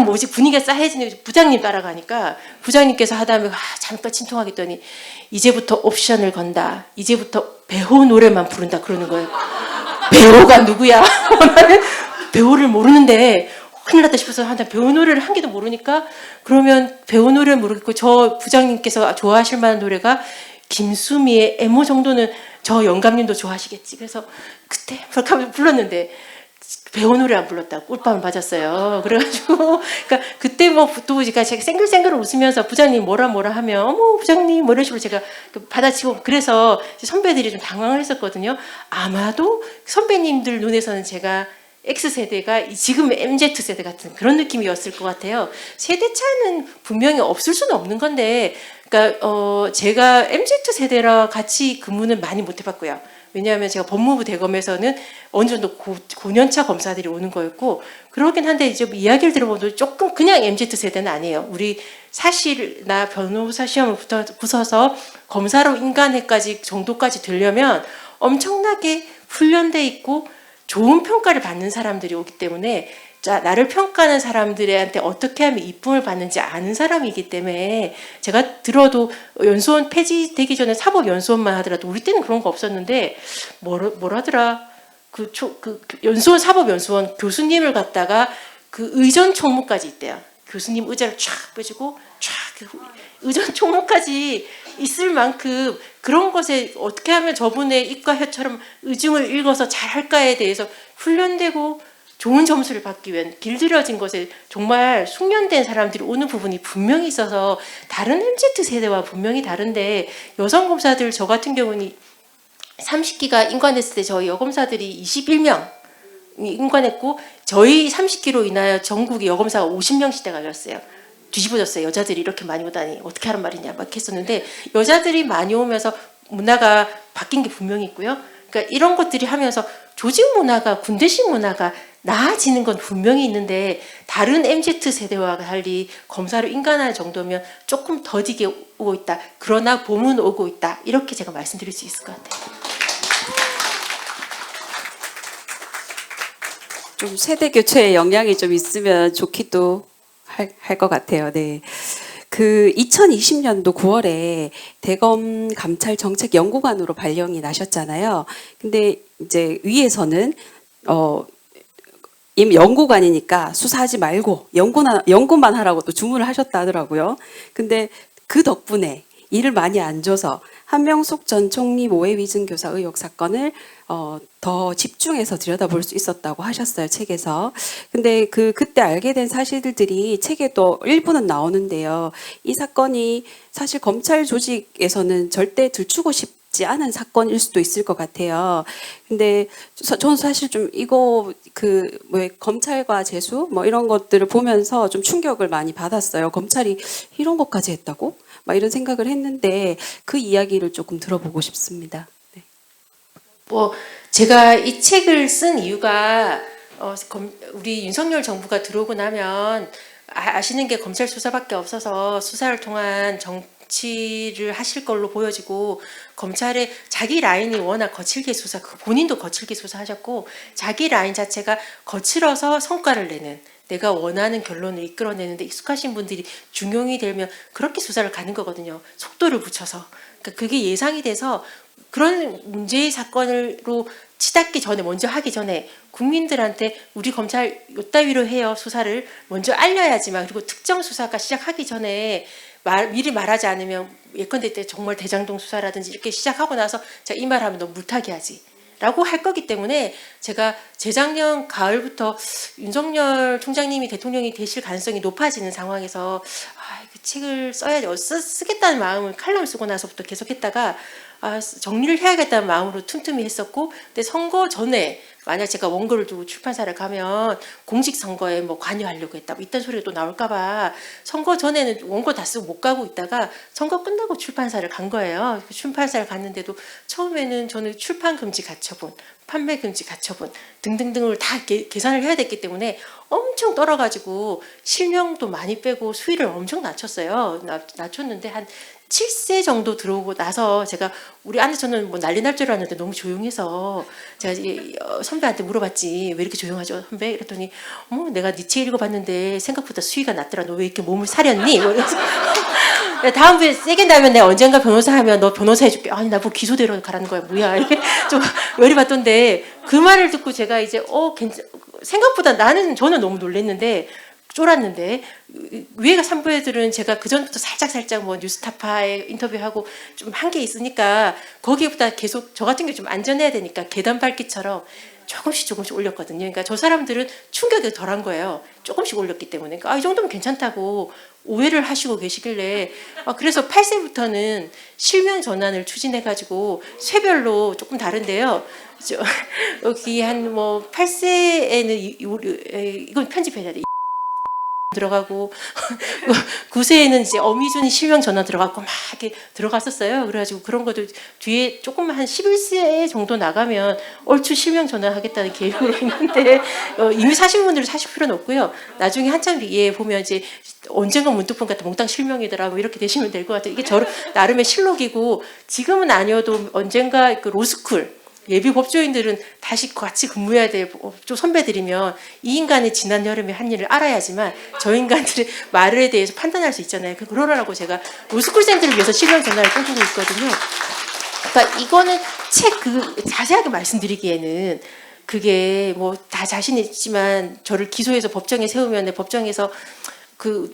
뭐지 분위기가 싸해지는 부장님 따라가니까 부장님께서 하다면 잠깐 침통하겠더니 이제부터 옵션을 건다. 이제부터 배우 노래만 부른다 그러는 거예요. 배우가 누구야? 나는 배우를 모르는데 큰일 났다 싶어서 한참 배우 노래를 한 개도 모르니까 그러면 배우 노래를 모르겠고 저 부장님께서 좋아하실 만한 노래가 김수미의 애모 정도는 저 영감님도 좋아하시겠지. 그래서 그때 하면서 불렀는데 배우 노래 안 불렀다고 꿀밤을 맞았어요. 그래가지고 그러니까 그때 또 제가 생글생글 웃으면서 부장님 뭐라 하면 어머 부장님 뭐 이런 식으로 제가 받아치고 그래서 선배들이 좀 당황을 했었거든요. 아마도 선배님들 눈에서는 제가 X세대가 지금 MZ세대 같은 그런 느낌이었을 것 같아요. 세대 차이는 분명히 없을 수는 없는 건데 그러니까 제가 MZ세대라 같이 근무는 많이 못 해봤고요. 왜냐하면 제가 법무부 대검에서는 어느 정도 고년차 검사들이 오는 거였고 그러긴 한데 이제 이야기를 들어보면 조금 그냥 MZ세대는 아니에요. 우리 사실 나 변호사 시험을 붙어서 검사로 인간회까지 정도까지 되려면 엄청나게 훈련돼 있고 좋은 평가를 받는 사람들이 오기 때문에 나를 평가하는 사람들한테 어떻게 하면 이쁨을 받는지 아는 사람이기 때문에 제가 들어도 연수원 폐지되기 전에 사법연수원만 하더라도 우리 때는 그런 거 없었는데 뭐라더라 그 연수원 사법연수원 교수님을 갖다가 그 의전 총무까지 있대요. 교수님 의자를 쫙 빼주고 쫙 의전 총무까지 있을 만큼 그런 것에 어떻게 하면 저분의 입과 혀처럼 의중을 읽어서 잘할까에 대해서 훈련되고 좋은 점수를 받기 위한 길들여진 것에 정말 숙련된 사람들이 오는 부분이 분명히 있어서 다른 MZ세대와 분명히 다른데 여성 검사들 저 같은 경우는 30기가 인관했을 때 저희 여검사들이 21명 인관했고 저희 30기로 인하여 전국의 여검사가 50명 시대가 열렸어요. 뒤집어졌어요. 여자들이 이렇게 많이 오다니 어떻게 하란 말이냐 막 했었는데 여자들이 많이 오면서 문화가 바뀐 게 분명히 있고요. 그러니까 이런 것들이 하면서 조직 문화가 군대식 문화가 나아지는 건 분명히 있는데 다른 MZ 세대와 달리 검사를 인간화할 정도면 조금 더디게 오고 있다. 그러나 봄은 오고 있다. 이렇게 제가 말씀드릴 수 있을 것 같아요. 좀 세대 교체에 영향이 좀 있으면 좋기도 할 것 같아요. 네. 그 2020년도 9월에 대검 감찰 정책 연구관으로 발령이 나셨잖아요. 근데 이제 위에서는 이미 연구관이니까 수사하지 말고 연구만 하라고 또 주문을 하셨다 하더라고요. 근데 그 덕분에 일을 많이 안 줘서 한명숙 전 총리 모해 위증 교사 의혹 사건을 더 집중해서 들여다볼 수 있었다고 하셨어요, 책에서. 근데 그때 알게 된 사실들이 책에도 일부는 나오는데요. 이 사건이 사실 검찰 조직에서는 절대 들추고 싶지 않은 사건일 수도 있을 것 같아요. 근데 저는 사실 좀 이거 검찰과 재수 뭐 이런 것들을 보면서 좀 충격을 많이 받았어요. 검찰이 이런 것까지 했다고? 막 이런 생각을 했는데 그 이야기를 조금 들어보고 싶습니다. 네. 뭐 제가 이 책을 쓴 이유가 우리 윤석열 정부가 들어오고 나면 아시는 게 검찰 수사밖에 없어서 수사를 통한 정치를 하실 걸로 보여지고 검찰의 자기 라인이 워낙 거칠게 수사, 본인도 거칠게 수사하셨고 자기 라인 자체가 거칠어서 성과를 내는 내가 원하는 결론을 이끌어내는데 익숙하신 분들이 중용이 되면 그렇게 수사를 가는 거거든요. 속도를 붙여서. 그러니까 그게 예상이 돼서 그런 문제의 사건으로 치닫기 전에 먼저 하기 전에 국민들한테 우리 검찰 요따위로 해요 수사를 먼저 알려야지만 그리고 특정 수사가 시작하기 전에 미리 말하지 않으면 예컨대 때 정말 대장동 수사라든지 이렇게 시작하고 나서 자, 이 말하면 너 물타기 하지 라고 할 거기 때문에 제가 재작년 가을부터 윤석열 총장님이 대통령이 되실 가능성이 높아지는 상황에서 그 책을 써야지 쓰겠다는 마음을 칼럼을 쓰고 나서부터 계속했다가 정리를 해야겠다는 마음으로 틈틈이 했었고 근데 선거 전에 만약 제가 원고를 두고 출판사를 가면 공직선거에 뭐 관여하려고 했다 뭐 이딴 소리가 또 나올까봐 선거 전에는 원고 다 쓰고 못 가고 있다가 선거 끝나고 출판사를 간 거예요. 출판사를 갔는데도 처음에는 저는 출판 금지 가처분, 판매 금지 가처분 등등등을 다 계산을 해야 됐기 때문에 엄청 떨어가지고 실명도 많이 빼고 수위를 엄청 낮췄어요. 낮췄는데 한 7세 정도 들어오고 나서 제가 우리 안에 저는 뭐 난리 날 줄 알았는데 너무 조용해서 제가 선배한테 물어봤지 왜 이렇게 조용하죠 선배? 이랬더니 내가 네 책 읽어봤는데 생각보다 수위가 낮더라. 너 왜 이렇게 몸을 사렸니? 뭐 이러면서 다음번에 세게 나면 내가 언젠가 변호사 하면 너 변호사 해줄게. 아니 나 뭐 기소대로 가라는 거야 뭐야 이렇게 좀 열이 받던데 그 말을 듣고 제가 이제 생각보다 저는 너무 놀랐는데 쫄았는데 위에가 산부 애들은 제가 그 전부터 살짝 뭐 뉴스타파에 인터뷰하고 좀 한 게 있으니까 거기보다 계속 저 같은 게 좀 안전해야 되니까 계단 밟기처럼 조금씩 올렸거든요. 그러니까 저 사람들은 충격이 덜한 거예요. 조금씩 올렸기 때문에 그러니까 이 정도면 괜찮다고 오해를 하시고 계시길래 그래서 8세부터는 실명 전환을 추진해가지고 쇠별로 조금 다른데요. 여기 한 뭐 8세에는 이건 편집해야 돼. 들어가고 9세에는 이제 어미준이 실명 전환 들어가고 막 이렇게 들어갔었어요. 그래가지고 그런 것도 뒤에 조금 한 11세 정도 나가면 얼추 실명 전환 하겠다는 계획으로 있는데 이미 사신 분들은 사실 필요는 없고요. 나중에 한참 뒤에 보면 이제 언젠가 문득 보니까 몽땅 실명이더라 뭐 이렇게 되시면 될 것 같아요. 이게 나름의 실록이고 지금은 아니어도 언젠가 그 로스쿨 예비 법조인들은 다시 같이 근무해야 될 법조 선배들이면 이 인간이 지난 여름에 한 일을 알아야지만 저 인간들의 말에 대해서 판단할 수 있잖아요. 그러라고 제가 로스쿨생들을 위해서 실명 전환을 꿈꾸고 있거든요. 그러니까 이거는 자세하게 말씀드리기에는 그게 뭐 다 자신 있지만 저를 기소해서 법정에 세우면 법정에서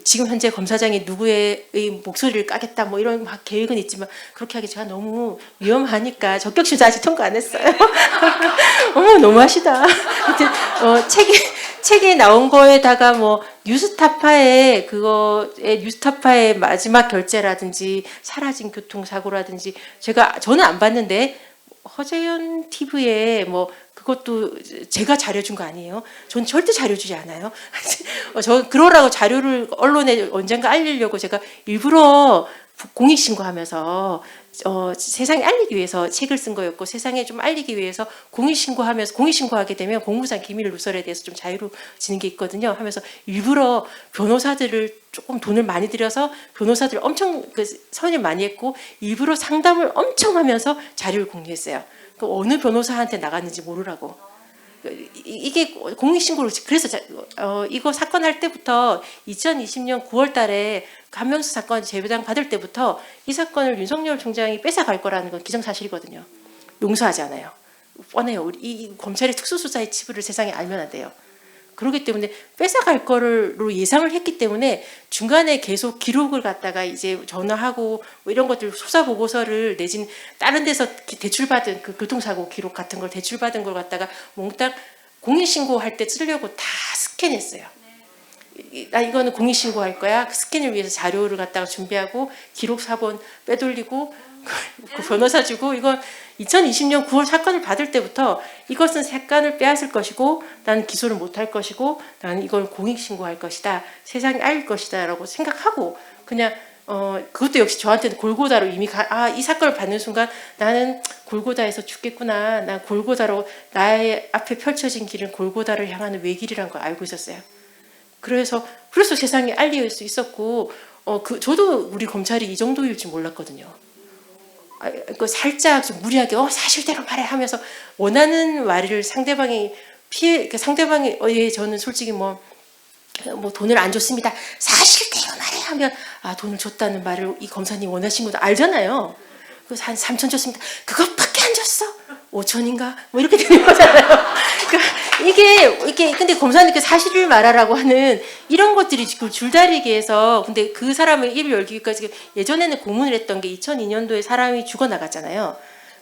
지금 현재 검사장이 누구의 목소리를 까겠다 뭐 이런 막 계획은 있지만 그렇게 하기 제가 너무 위험하니까 적격심사 아직 통과 안 했어요. 너무하시다. 하여튼 책에 나온 거에다가 뭐 뉴스타파의 마지막 결제라든지 사라진 교통사고라든지 저는 안 봤는데 허재현 TV에 뭐 그것도 제가 자료 준 거 아니에요? 전 절대 자료 주지 않아요. 그러라고 자료를 언론에 언젠가 알리려고 제가 일부러 공익신고하면서 세상에 알리기 위해서 책을 쓴 거였고 세상에 좀 알리기 위해서 공익신고하면서 공익신고하게 되면 공무상 기밀 누설에 대해서 좀 자유로워지는 게 있거든요. 하면서 일부러 변호사들을 조금 돈을 많이 들여서 변호사들 엄청 선을 많이 했고 일부러 상담을 엄청 하면서 자료를 공유했어요. 그 어느 변호사한테 나갔는지 모르라고. 이게 공익신고를 그래서 이거 사건 할 때부터 2020년 9월달에 한명수 사건 재배당 받을 때부터 이 사건을 윤석열 총장이 뺏어갈 거라는 건 기정사실이거든요. 용서하지 않아요. 뻔해요. 이 검찰의 특수수사의 치부를 세상에 알면 안 돼요. 그렇기 때문에 뺏어갈 거로 예상을 했기 때문에 중간에 계속 기록을 갖다가 이제 전화하고 뭐 이런 것들 수사 보고서를 내진 다른 데서 대출받은 그 교통사고 기록 같은 걸 대출받은 걸 갖다가 몽땅 공익신고할 때 쓰려고 다 스캔했어요. 나 이거는 공익신고할 거야. 그 스캔을 위해서 자료를 갖다가 준비하고 기록 사본 빼돌리고 그 변호사 주고 이건 2020년 9월 사건을 받을 때부터 이것은 사건을 빼앗을 것이고 나는 기소를 못할 것이고 나는 이걸 공익신고할 것이다. 세상에 알릴 것이다 라고 생각하고 그냥 그것도 역시 저한테는 골고다로 이미 이 사건을 받는 순간 나는 골고다에서 죽겠구나. 난 골고다로 나의 앞에 펼쳐진 길은 골고다를 향하는 외길이라는 걸 알고 있었어요. 그래서 세상에 알릴 수 있었고 저도 우리 검찰이 이 정도일 줄 몰랐거든요. 그 살짝 좀 무리하게 사실대로 말해 하면서 원하는 말을 상대방이 상대방이 저는 솔직히 뭐 돈을 안 줬습니다. 사실대로 말해 하면 돈을 줬다는 말을 이 검사님 원하신 것도 알잖아요. 그래서 한 3천 줬습니다. 그것밖에 안 줬어. 5천인가? 뭐 이렇게 되는 거잖아요. 그러니까 이게 근데 검사님께 사실을 말하라고 하는 이런 것들이 지금 줄다리기 해서 근데 그 사람의 입을 열기까지 예전에는 고문을 했던 게 2002년도에 사람이 죽어나갔잖아요.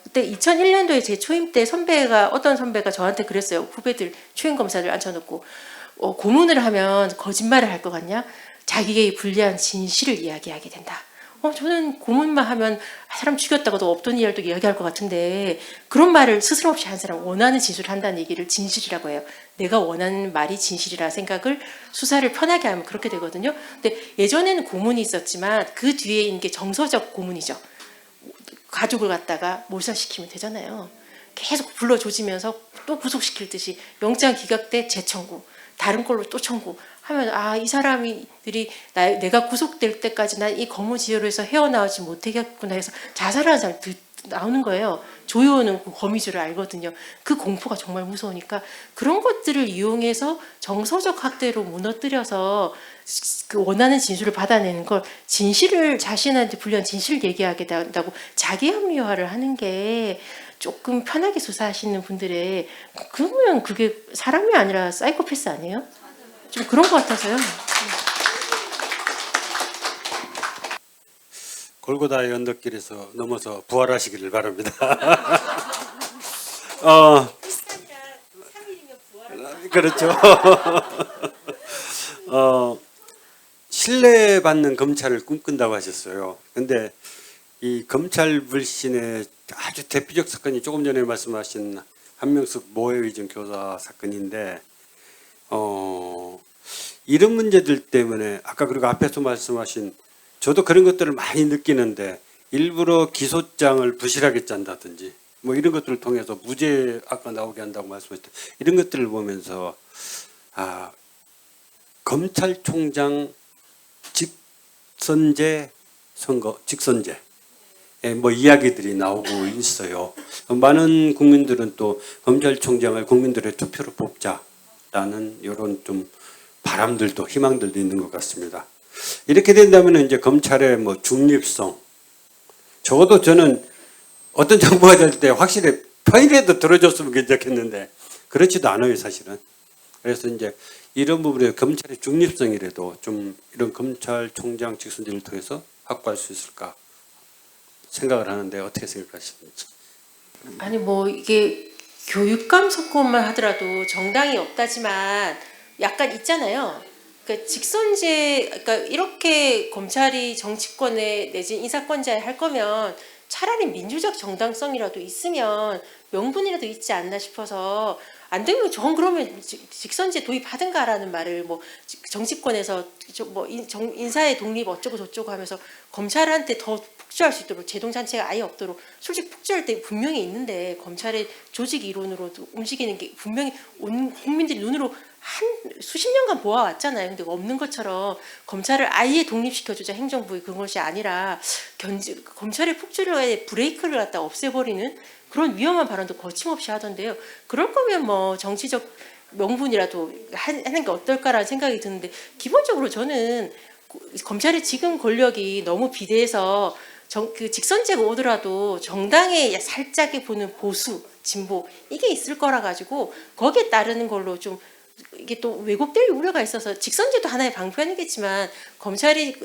그때 2001년도에 제 초임 때 어떤 선배가 저한테 그랬어요. 후배들 초임 검사들 앉혀놓고 고문을 하면 거짓말을 할 것 같냐? 자기에게 불리한 진실을 이야기하게 된다. 저는 고문만 하면 사람 죽였다고도 없던 일도 이야기할 것 같은데 그런 말을 스스럼 없이 한 사람 원하는 진술을 한다는 얘기를 진실이라고 해요. 내가 원하는 말이 진실이라는 생각을 수사를 편하게 하면 그렇게 되거든요. 근데 예전에는 고문이 있었지만 그 뒤에 있는 게 정서적 고문이죠. 가족을 갖다가 몰살시키면 되잖아요. 계속 불러조지면서 또 구속시킬 듯이 영장 기각돼 재청구 다른 걸로 또 청구 하면 이 사람들이 내가 구속될 때까지 난 이 거무지혈에서 헤어나오지 못하겠구나 해서 자살하는 사람이 나오는 거예요. 조효는 그 거미줄을 알거든요. 그 공포가 정말 무서우니까 그런 것들을 이용해서 정서적 학대로 무너뜨려서 그 원하는 진술을 받아내는 걸 진실을 자신한테 불리한 진실을 얘기하게 된다고 자기 합리화를 하는 게 조금 편하게 수사하시는 분들의 그러면 그게 사람이 아니라 사이코패스 아니에요? 좀 그런 것 같아서요. 골고다의 언덕길에서 넘어서 부활하시기를 바랍니다. 그렇죠. 신뢰받는 검찰을 꿈꾼다고 하셨어요. 근데 이 검찰 불신의 아주 대표적 사건이 조금 전에 말씀하신 한명숙 모해의정 교사 사건인데 이런 문제들 때문에 아까 그리고 앞에서 말씀하신 저도 그런 것들을 많이 느끼는데 일부러 기소장을 부실하게 짠다든지 뭐 이런 것들을 통해서 무죄 아까 나오게 한다고 말씀하셨던 이런 것들을 보면서 검찰총장 직선제 선거 직선제 뭐 이야기들이 나오고 있어요. 많은 국민들은 또 검찰총장을 국민들의 투표로 뽑자라는 이런 좀 바람들도 희망들도 있는 것 같습니다. 이렇게 된다면 이제 검찰의 뭐 중립성 적어도 저는 어떤 정부가 될 때 확실히 편이라도 들어줬으면 괜찮겠는데 그렇지도 않아요 사실은. 그래서 이제 이런 부분에 검찰의 중립성이라도 좀 이런 검찰총장 직선제를 통해서 확보할 수 있을까 생각을 하는데 어떻게 생각하시는지. 아니 뭐 이게 교육감 선거만 하더라도 정당이 없다지만 약간 있잖아요. 그러니까 직선제, 그러니까 이렇게 검찰이 정치권에 내지 인사권자에 할 거면 차라리 민주적 정당성이라도 있으면 명분이라도 있지 않나 싶어서 안 되면 전 그러면 직선제 도입하든가라는 말을 뭐 정치권에서 뭐 인사의 독립 어쩌고 저쩌고 하면서 검찰한테 더 폭주할 수 있도록 제동잔치가 아예 없도록 솔직히 폭주할 때 분명히 있는데 검찰의 조직 이론으로 움직이는 게 분명히 온 국민들이 눈으로 한 수십 년간 보아왔잖아요. 근데 없는 것처럼 검찰을 아예 독립시켜주자 행정부의 그것이 아니라 검찰의 폭주에 브레이크를 갖다 없애버리는 그런 위험한 발언도 거침없이 하던데요. 그럴 거면 뭐 정치적 명분이라도 하는 게 어떨까라는 생각이 드는데 기본적으로 저는 검찰의 지금 권력이 너무 비대해서 그 직선제가 오더라도 정당에 살짝의 보는 보수, 진보 이게 있을 거라 가지고 거기에 따르는 걸로 좀 이게 또 왜곡될 우려가 있어서 직선제도 하나의 방편이겠지만 검찰이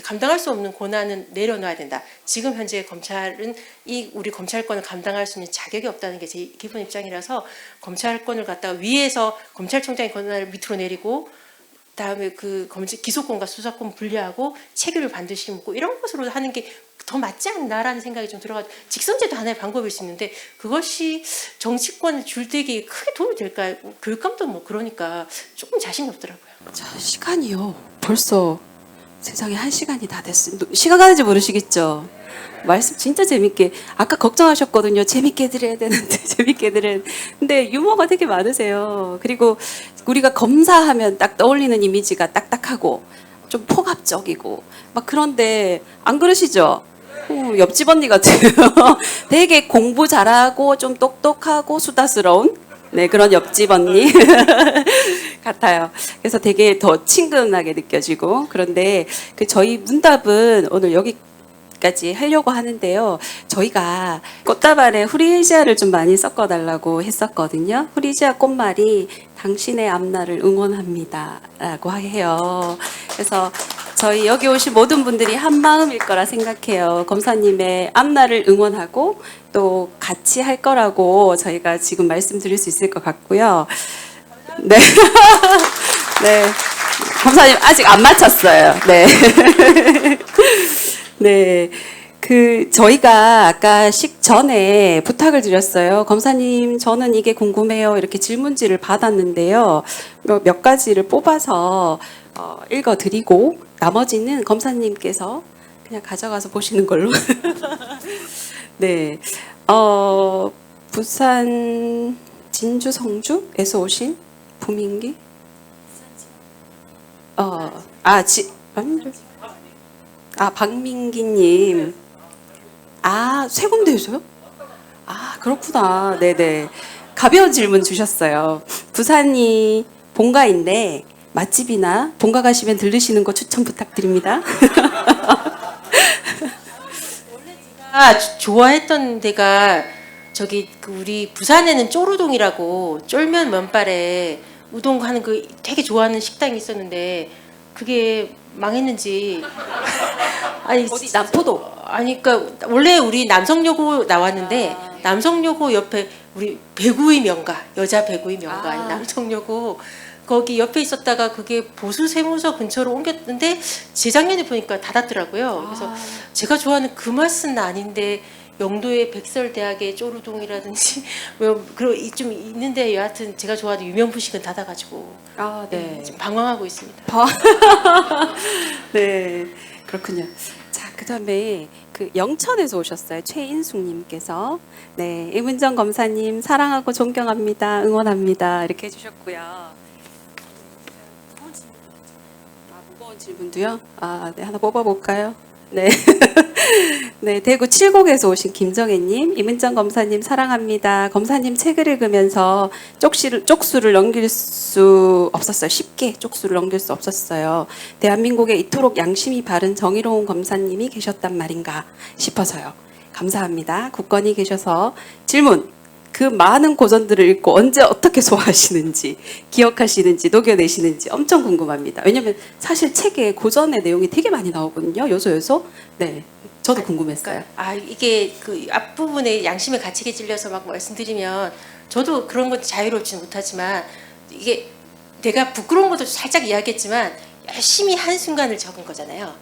감당할 수 없는 권한은 내려놔야 된다. 지금 현재 검찰은 이 우리 검찰권을 감당할 수 있는 자격이 없다는 게 제 기본 입장이라서 검찰권을 갖다가 위에서 검찰총장의 권한을 밑으로 내리고 다음에 그 기소권과 수사권 분리하고 책임을 반드시 묻고 이런 것으로 하는 게 더 맞지 않나라는 생각이 좀 들어가지고 직선제도 하나의 방법일 수 있는데 그것이 정치권을 줄대기에 크게 도움이 될까요? 교육감도 뭐 그러니까 조금 자신이 없더라고요. 자, 시간이요. 벌써 세상에 1시간이 다 됐어요. 시간 가는지 모르시겠죠? 말씀 진짜 재밌게 아까 걱정하셨거든요. 재밌게 드려야 되는데 재밌게 드려야 되는데 근데 유머가 되게 많으세요. 그리고 우리가 검사하면 딱 떠올리는 이미지가 딱딱하고 좀 폭압적이고 막 그런데 안 그러시죠? 옆집 언니 같아요. 되게 공부 잘하고 좀 똑똑하고 수다스러운 네, 그런 옆집 언니 같아요. 그래서 되게 더 친근하게 느껴지고 그런데 그 저희 문답은 오늘 여기까지 하려고 하는데요. 저희가 꽃다발에 후리지아를 좀 많이 섞어달라고 했었거든요. 후리지아 꽃말이 당신의 앞날을 응원합니다 라고 해요. 그래서 저희 여기 오신 모든 분들이 한 마음일 거라 생각해요. 검사님의 앞날을 응원하고 또 같이 할 거라고 저희가 지금 말씀드릴 수 있을 것 같고요. 네. 네. 검사님 아직 안 마쳤어요. 네. 네. 저희가 아까 식전에 부탁을 드렸어요. 검사님, 저는 이게 궁금해요. 이렇게 질문지를 받았는데요. 몇 가지를 뽑아서 읽어드리고, 나머지는 검사님께서 그냥 가져가서 보시는 걸로. 네. 부산 진주 성주에서 오신 부민기? 박민기님. 세 군데에서요? 그렇구나. 네네. 가벼운 질문 주셨어요. 부산이 본가인데 맛집이나 본가 가시면 들르시는 거 추천 부탁드립니다. 좋아했던 데가 저기 우리 부산에는 쪼르동이라고 쫄면 면발에 우동 하는 그 되게 좋아하는 식당이 있었는데 그게 망했는지 아니 어디 남포도? 아니 그러니까 원래 우리 남성여고 나왔는데 남성여고 옆에 우리 배구의 명가 여자 배구의 명가 남성여고 거기 옆에 있었다가 그게 보수세무서 근처로 옮겼는데 재작년에 보니까 닫았더라고요. 그래서 제가 좋아하는 그 맛은 아닌데 영도의 백설대학의 쪼르동이라든지 좀 있는데 여하튼 제가 좋아하는 유명부식은 닫아가지고 네. 지금 방황하고 있습니다. 네, 그렇군요. 자, 그다음에 그 영천에서 오셨어요. 최인숙님께서 네, 임은정 검사님 사랑하고 존경합니다. 응원합니다. 이렇게 해주셨고요. 무거운 질문도요? 네, 하나 뽑아볼까요? 네. 네, 대구 칠곡에서 오신 김정혜님, 임은정 검사님 사랑합니다. 검사님 책을 읽으면서 쪽수를 넘길 수 없었어요. 쉽게 쪽수를 넘길 수 없었어요. 대한민국에 이토록 양심이 바른 정의로운 검사님이 계셨단 말인가 싶어서요. 감사합니다. 굳건히 계셔서 질문. 그 많은 고전들을 읽고 언제 어떻게 소화하시는지, 기억하시는지, 녹여내시는지 엄청 궁금합니다. 왜냐면 사실 책에 고전의 내용이 되게 많이 나오거든요. 요소. 네, 저도 궁금했어요. 이게 그 앞부분에 양심의 가책에 찔려서 막 말씀드리면 저도 그런 것도 자유롭지는 못하지만 이게 내가 부끄러운 것도 살짝 이야기했지만 열심히 한 순간을 적은 거잖아요.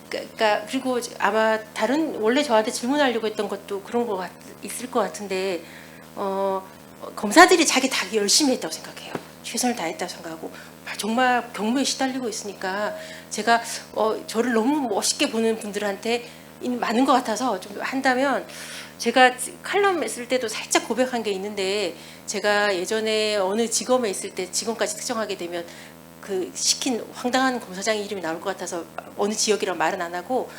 그러니까 그리고 아마 다른 원래 저한테 질문하려고 했던 것도 그런 거 있을 것 같은데 검사들이 자기 다 열심히 했다고 생각해요. 최선을 다했다고 생각하고 정말 경무에 시달리고 있으니까 제가 저를 너무 멋있게 보는 분들한테 많은 것 같아서 좀 한다면 제가 칼럼 쓸 때도 살짝 고백한 게 있는데 제가 예전에 어느 지검에 있을 때 지검까지 특정하게 되면 그 시킨 황당한 검사장 이름이 나올 것 같아서 어느 지역이라고 말은 안 하고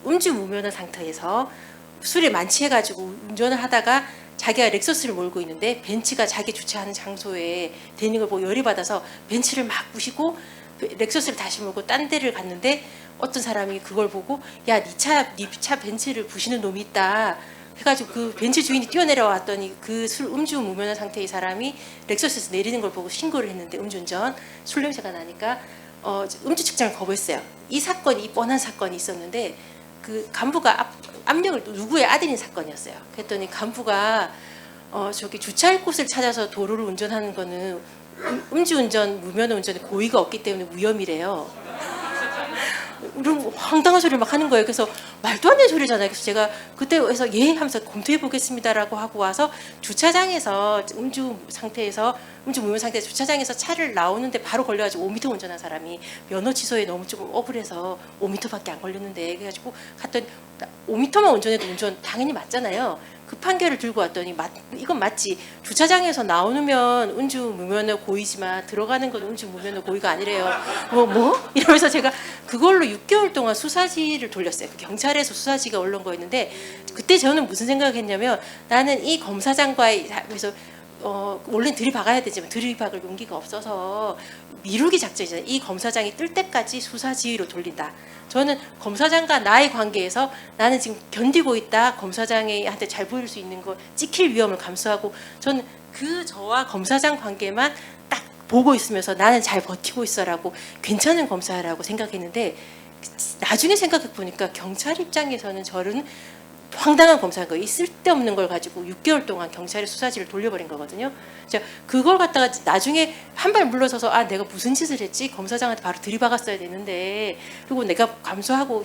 음주 무면허 상태에서 술에 만취해가지고 운전을 하다가 자기가 렉서스를 몰고 있는데 벤츠가 자기 주차하는 장소에 대는 걸 보고 열이 받아서 벤츠를 막 부시고 렉서스를 다시 몰고 딴 데를 갔는데 어떤 사람이 그걸 보고 야, 네 차 벤츠를 부시는 놈이 있다 해가지고 그 벤츠 주인이 뛰어내려왔더니 그 술 음주 무면허 상태의 사람이 렉서스에서 내리는 걸 보고 신고를 했는데 음주운전 술 냄새가 나니까 음주 측정을 거부했어요. 이 사건이 이 뻔한 사건이 있었는데 그 간부가 압력을 누구의 아들인 사건이었어요. 그랬더니 간부가 저기 주차할 곳을 찾아서 도로를 운전하는 거는 음주운전, 무면허 운전에 고의가 없기 때문에 무혐의래요. 이런 황당한 소리를 막 하는 거예요. 그래서 말도 안 되는 소리잖아요. 그래서 제가 그때 해서 예 하면서 검토해 보겠습니다라고 하고 와서 주차장에서 음주 무면 상태에서 주차장에서 차를 나오는데 바로 걸려가지고 5m 운전한 사람이 면허 취소에 너무 좀 억울해서 5m밖에 안 걸렸는데 그래가지고 갔더니 5m만 운전해도 운전 당연히 맞잖아요. 그 판결을 들고 왔더니 이건 맞지. 주차장에서 나오면 음주 무면허 고의지만 들어가는 건 음주 무면허 고의가 아니래요. 뭐? 이러면서 제가 그걸로 6개월 동안 수사지를 돌렸어요. 그 경찰에서 수사지가 올라온 거였는데 그때 저는 무슨 생각을 했냐면 나는 이 검사장과의 그래서 원래 들이박아야 되지만 들이박을 용기가 없어서 미루기 작전이잖아요. 이 검사장이 뜰 때까지 수사지휘로 돌린다. 저는 검사장과 나의 관계에서 나는 지금 견디고 있다. 검사장한테 잘 보일 수 있는 거 찍힐 위험을 감수하고 저는 저와 검사장 관계만 딱 보고 있으면서 나는 잘 버티고 있어라고 괜찮은 검사라고 생각했는데 나중에 생각해 보니까 경찰 입장에서는 저는 황당한 검사인 거예요. 이 쓸데없는 걸 가지고 6개월 동안 경찰의 수사지를 돌려버린 거거든요. 제가 그걸 갖다가 나중에 한 발 물러서서 내가 무슨 짓을 했지? 검사장한테 바로 들이박았어야 되는데 그리고 내가 감수하고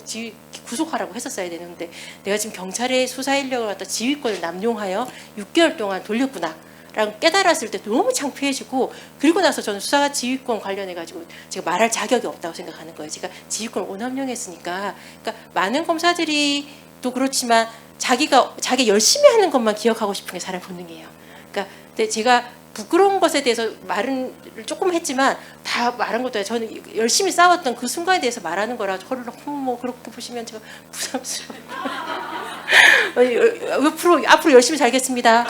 구속하라고 했었어야 되는데 내가 지금 경찰의 수사 인력을 갖다 지휘권을 남용하여 6개월 동안 돌렸구나. 라고 깨달았을 때 너무 창피해지고 그리고 나서 저는 수사 지휘권 관련해 가지고 제가 말할 자격이 없다고 생각하는 거예요. 제가 지휘권을 오남용했으니까. 그러니까 많은 검사들이 또 그렇지만 자기 열심히 하는 것만 기억하고 싶은 게 사람의 본능이에요. 그러니까 근데 제가 부끄러운 것에 대해서 말은 조금 했지만 다 말한 것도 아니라 저는 열심히 싸웠던 그 순간에 대해서 말하는 거라 저를 너무 그렇게 보시면 제가 부담스러워요. 앞으로 열심히 살겠습니다.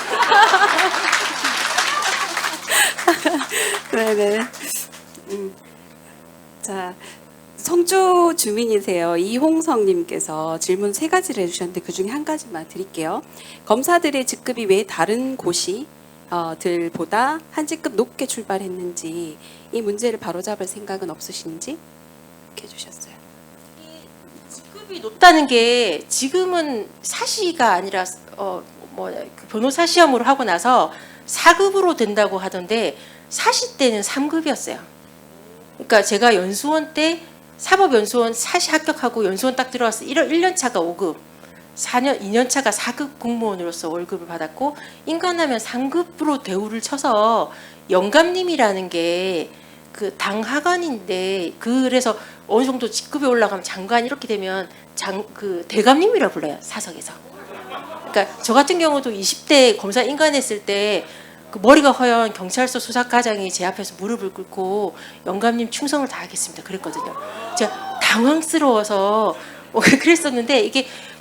네네. 자, 성주 주민이세요. 이홍성님께서 질문 3가지를 해주셨는데 그 중에 한 가지만 드릴게요. 검사들의 직급이 왜 다른 곳이 들보다 한 직급 높게 출발했는지 이 문제를 바로잡을 생각은 없으신지 이렇게 해주셨어요. 직급이 높다는 게 지금은 사시가 아니라 그 변호사 시험으로 하고 나서 4급으로 된다고 하던데 사시 때는 3급이었어요. 그러니까 제가 연수원 때 사법연수원 사시 합격하고 연수원 딱 들어왔을 때 1년 차가 5급, 2년 차가 4급 공무원으로서 월급을 받았고 인간하면 3급으로 대우를 쳐서 영감님이라는 게 그 당하관인데 그래서 어느 정도 직급이 올라가면 장관 이렇게 되면 그 대감님이라 불러요. 사석에서. 그러니까 저 같은 경우도 20대 검사 인간했을 때 그 머리가 허연 경찰서 수사과장이 제 앞에서 무릎을 꿇고 영감님 충성을 다하겠습니다. 그랬거든요. 제가 당황스러워서 그랬었는데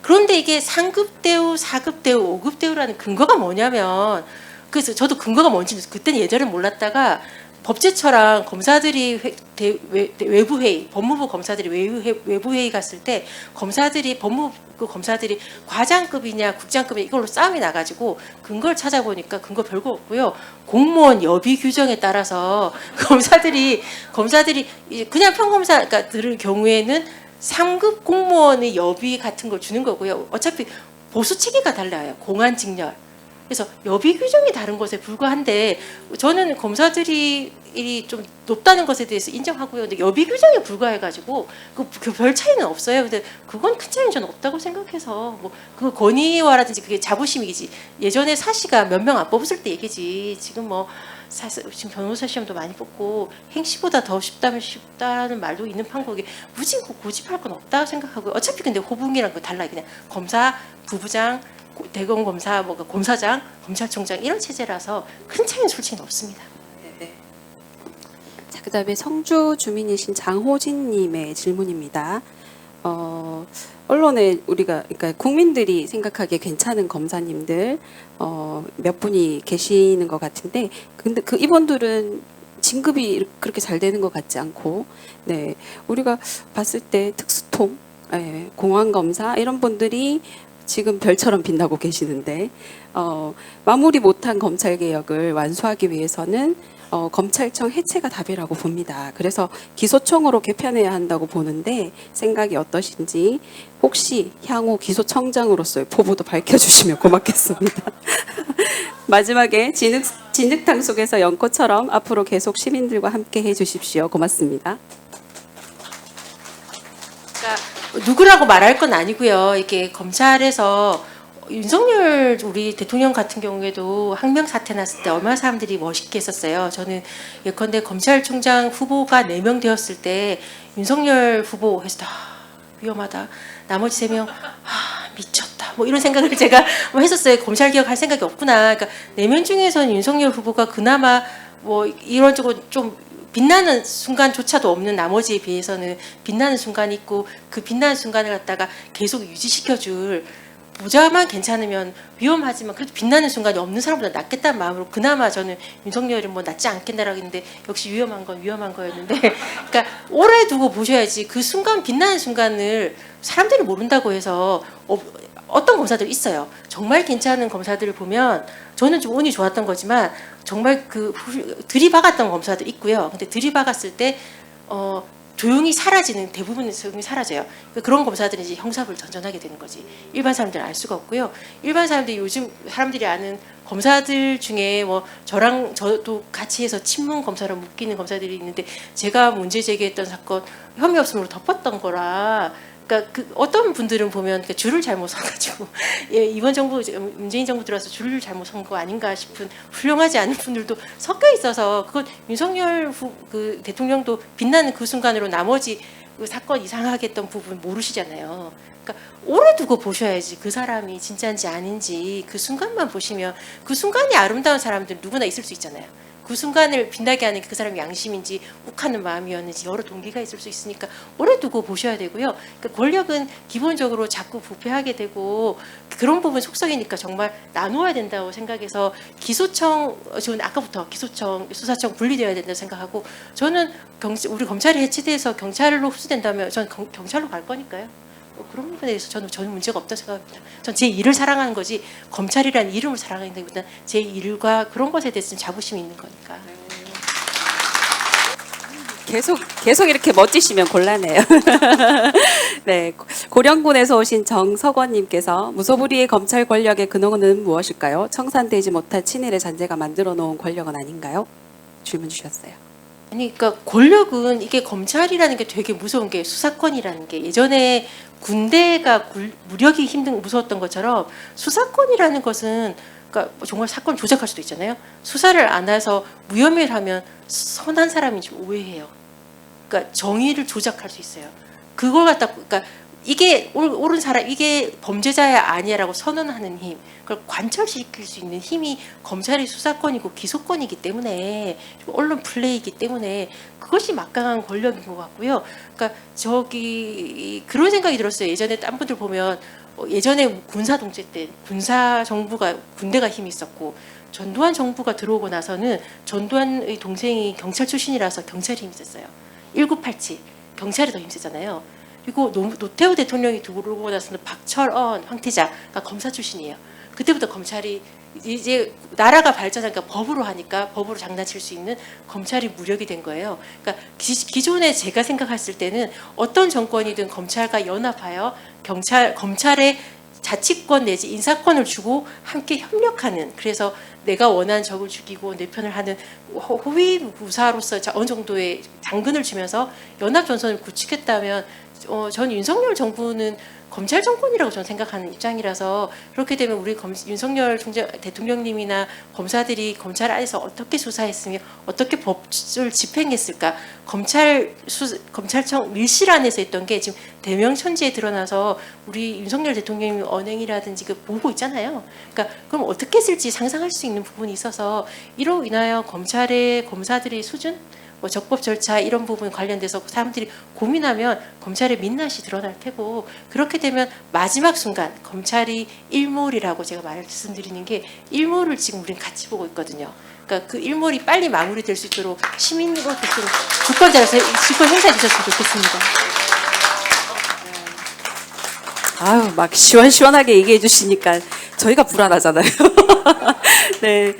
그런데 이게 3급 대우, 4급 대우, 5급 대우라는 근거가 뭐냐면 그래서 저도 근거가 뭔지 그때는 예전에 몰랐다가 법제처랑 검사들이 외부회의, 법무부 검사들이 외부회의 갔을 때 법무부 검사들이 과장급이냐 국장급이냐 이걸로 싸움이 나가지고 근거를 찾아보니까 근거 별거 없고요. 공무원 여비 규정에 따라서 검사들이 그냥 평검사 들을 경우에는 3급 공무원의 여비 같은 걸 주는 거고요. 어차피 보수 체계가 달라요. 공안 직렬. 그래서 여비 규정이 다른 것에 불과한데 저는 검사들이 좀 높다는 것에 대해서 인정하고요. 근데 여비 규정에 불과해가지고 그 별 차이는 없어요. 근데 그건 큰 차이는 저는 없다고 생각해서 뭐 그 권위와라든지 그게 자부심이지. 예전에 사시가 몇 명 안 뽑았을 때 얘기지. 지금 뭐 사실 지금 변호사 시험도 많이 뽑고 행시보다 더 쉽다면 쉽다는 말도 있는 판국에 굳이 고집할 건 없다고 생각하고요. 어차피 근데 호붕이랑 거 달라요. 그냥 검사, 부부장, 대검 검사, 뭐 검사장, 검찰총장 이런 체제라서 큰 차이는 솔직히 없습니다. 네. 자, 그다음에 성주 주민이신 장호진님의 질문입니다. 언론에 우리가 그러니까 국민들이 생각하기에 괜찮은 검사님들 몇 분이 계시는 것 같은데, 근데 그 이분들은 진급이 그렇게 잘 되는 것 같지 않고, 네, 우리가 봤을 때 특수통, 공안 검사 이런 분들이 지금 별처럼 빛나고 계시는데, 마무리 못한 검찰 개혁을 완수하기 위해서는 검찰청 해체가 답이라고 봅니다. 그래서 기소청으로 개편해야 한다고 보는데 생각이 어떠신지 혹시 향후 기소청장으로서의 포부도 밝혀주시면 고맙겠습니다. 마지막에 진흙탕 속에서 연꽃처럼 앞으로 계속 시민들과 함께 해주십시오. 고맙습니다. 그러니까 누구라고 말할 건 아니고요. 이게 검찰에서 윤석열 우리 대통령 같은 경우에도 항명 사태 났을 때 얼마나 사람들이 멋있게 했었어요. 저는 예컨대 검찰총장 후보가 4명 되었을 때 윤석열 후보 해서 위험하다. 나머지 3명 미쳤다. 뭐 이런 생각을 제가 뭐 했었어요. 검찰 개혁할 생각이 없구나. 그러니까 4명 중에서는 윤석열 후보가 그나마 뭐 이런 쪽은 좀 빛나는 순간조차도 없는 나머지에 비해서는 빛나는 순간이 있고 그 빛나는 순간을 갖다가 계속 유지시켜줄 보자만 괜찮으면 위험하지만 그래도 빛나는 순간이 없는 사람보다 낫겠다는 마음으로 그나마 저는 윤석열이 뭐 낫지 않겠나라고 했는데 역시 위험한 건 위험한 거였는데 그러니까 오래 두고 보셔야지 그 순간 빛나는 순간을 사람들이 모른다고 해서 어떤 검사들 있어요. 정말 괜찮은 검사들을 보면 저는 좀 운이 좋았던 거지만 정말 그 들이박았던 검사들 있고요. 근데 들이박았을 때 조용히 사라지는 대부분의 조용히 사라져요. 그러니까 그런 검사들은 이제 형사부를 전전하게 되는 거지. 일반 사람들은 알 수가 없고요. 일반 사람들이 요즘 사람들이 아는 검사들 중에 뭐 저도 같이 해서 친문 검사로 묶이는 검사들이 있는데 제가 문제 제기했던 사건 혐의 없음으로 덮었던 거라. 그러니까 그 어떤 분들은 보면 그러니까 줄을 잘못 서가지고 예, 이번 정부 문재인 정부 들어와서 줄을 잘못 선 거 아닌가 싶은 훌륭하지 않은 분들도 섞여 있어서 그건 윤석열 그 대통령도 빛나는 그 순간으로 나머지 그 사건 이상하게 했던 부분 모르시잖아요. 그러니까 오래 두고 보셔야지 그 사람이 진짜인지 아닌지 그 순간만 보시면 그 순간이 아름다운 사람들 누구나 있을 수 있잖아요. 그 순간을 빛나게 하는 그 사람이 양심인지 욱하는 마음이었는지 여러 동기가 있을 수 있으니까 오래 두고 보셔야 되고요. 그러니까 권력은 기본적으로 자꾸 부패하게 되고 그런 부분 속성이니까 정말 나누어야 된다고 생각해서 저는 아까부터 기소청, 수사청 분리되어야 된다고 생각하고 저는 우리 검찰이 해체돼서 경찰로 흡수된다면 저는 경찰로 갈 거니까요. 그런 부분에 대해서 저는 문제가 없다고 생각합니다. 전 제 일을 사랑하는 거지 검찰이라는 이름을 사랑하는 것보다 제 일과 그런 것에 대해서는 자부심이 있는 거니까. 계속 이렇게 멋지시면 곤란해요. 네, 고령군에서 오신 정석원님께서 무소불위의 검찰 권력의 근원은 무엇일까요? 청산되지 못한 친일의 잔재가 만들어 놓은 권력은 아닌가요? 질문 주셨어요. 아니, 그러니까 권력은 이게 검찰이라는 게 되게 무서운 게 수사권이라는 게 예전에 군대가 무력이 무서웠던 것처럼 수사권이라는 것은 그러니까 정말 사건 조작할 수도 있잖아요. 수사를 안 해서 무혐의를 하면 선한 사람인지 오해해요. 그러니까 정의를 조작할 수 있어요. 그걸 갖다 그러니까 이게 옳은 사람 이게 범죄자야 아니야라고 선언하는 힘, 그걸 관철시킬 수 있는 힘이 검찰의 수사권이고 기소권이기 때문에 언론 플레이이기 때문에 그것이 막강한 권력인 것 같고요. 그러니까 그런 생각이 들었어요. 예전에 딴 분들 보면 예전에 군사 동체 때 군사 정부가 군대가 힘이 있었고 전두환 정부가 들어오고 나서는 전두환의 동생이 경찰 출신이라서 경찰이 힘이 있었어요. 1987 경찰이 더 힘세잖아요. 그리고 노태우 대통령이 들어오고 나서는 박철원, 황태자가 검사 출신이에요. 그때부터 검찰이 이제 나라가 발전하니까 법으로 하니까 법으로 장난칠 수 있는 검찰이 무력이 된 거예요. 그러니까 기존에 제가 생각했을 때는 어떤 정권이든 검찰과 연합하여 검찰의 자치권 내지 인사권을 주고 함께 협력하는, 그래서 내가 원하는 적을 죽이고 내 편을 하는 호위 무사로서 어느 정도의 당근을 주면서 연합 전선을 구축했다면 전 윤석열 정부는 검찰 정권이라고 저는 생각하는 입장이라서, 그렇게 되면 우리 윤석열 대통령님이나 검사들이 검찰 안에서 어떻게 수사했으며 어떻게 법을 집행했을까, 검찰청 밀실 안에서 했던 게 지금 대명천지에 드러나서 우리 윤석열 대통령님 언행이라든지 그 보고 있잖아요. 그러니까 그럼 어떻게 했을지 상상할 수 있는 부분이 있어서, 이로 인하여 검찰의 검사들의 수준, 뭐 적법 절차 이런 부분 관련돼서 사람들이 고민하면 검찰의 민낯이 드러날 테고, 그렇게 되면 마지막 순간 검찰이 일몰이라고 제가 말씀드리는 게, 일몰을 지금 우리는 같이 보고 있거든요. 그러니까 그 일몰이 빨리 마무리될 수 있도록 시민으로서 좀 주권자로서 주권 행사해 주셨으면 좋겠습니다. 아유, 막 시원시원하게 얘기해 주시니까 저희가 불안하잖아요. 네.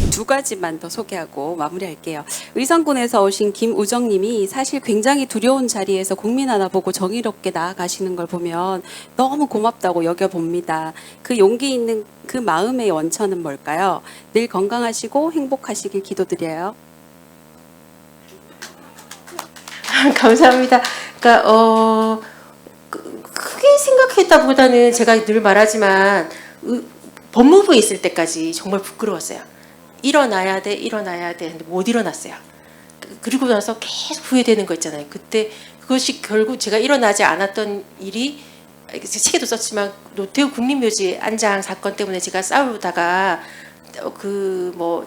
두 가지만 더 소개하고 마무리할게요. 의성군에서 오신 김우정님이 사실 굉장히 두려운 자리에서 국민 하나 보고 정의롭게 나아가시는 걸 보면 너무 고맙다고 여겨봅니다. 그 용기 있는 그 마음의 원천은 뭘까요? 늘 건강하시고 행복하시길 기도드려요. 감사합니다. 그러니까 크게 생각했다보다는 제가 늘 말하지만 법무부에 있을 때까지 정말 부끄러웠어요. 일어나야 돼 했는데 못 일어났어요. 그리고 나서 계속 후회되는 거 있잖아요. 그때 그것이 결국 제가 일어나지 않았던 일이, 책에도 썼지만 노태우 국립묘지 안장 사건 때문에 제가 싸우다가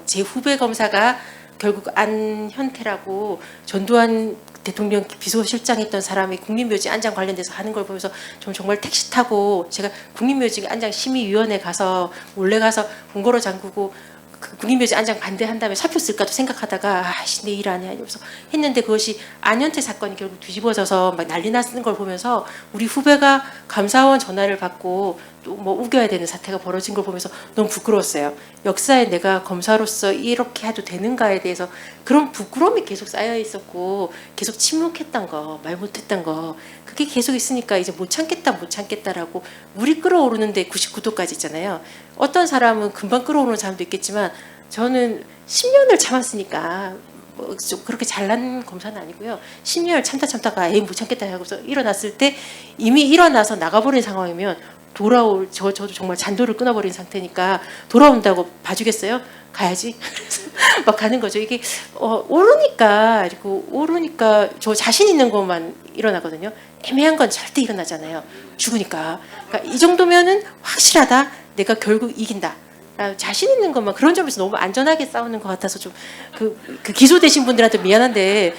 제 후배 검사가 결국 안현태라고 전두환 대통령 비서실장했던 사람이 국립묘지 안장 관련돼서 하는 걸 보면서 좀 정말 택시 타고 제가 국립묘지 안장 심의위원회 가서 몰래 가서 번거로 잠그고 그 국립묘지 안장 반대한 다음에 사표 쓸까도 생각하다가 아씨 내일 아니야 이러면서 했는데, 그것이 안현태 사건이 결국 뒤집어져서 막 난리 났는 걸 보면서 우리 후배가 감사원 전화를 받고 또 뭐 우겨야 되는 사태가 벌어진 걸 보면서 너무 부끄러웠어요. 역사에 내가 검사로서 이렇게 해도 되는가에 대해서 그런 부끄러움이 계속 쌓여 있었고, 계속 침묵했던 거, 말 못했던 거, 그게 계속 있으니까 이제 못 참겠다라고 물이 끓어오르는데 99도까지 있잖아요. 어떤 사람은 금방 끓어오르는 사람도 있겠지만 저는 10년을 참았으니까 좀 그렇게 잘난 검사는 아니고요. 10년을 참다가 에이 못 참겠다 하고서 일어났을 때 이미 일어나서 나가버린 상황이면 저도 정말 잔도를 끊어버린 상태니까 돌아온다고 봐주겠어요? 가야지. 그래서 막 가는 거죠. 이게 오르니까 저 자신 있는 것만 일어나거든요. 애매한 건 절대 일어나잖아요. 죽으니까. 그러니까 이 정도면은 확실하다. 내가 결국 이긴다. 자신 있는 것만, 그런 점에서 너무 안전하게 싸우는 것 같아서 좀 그 기소되신 분들한테 미안한데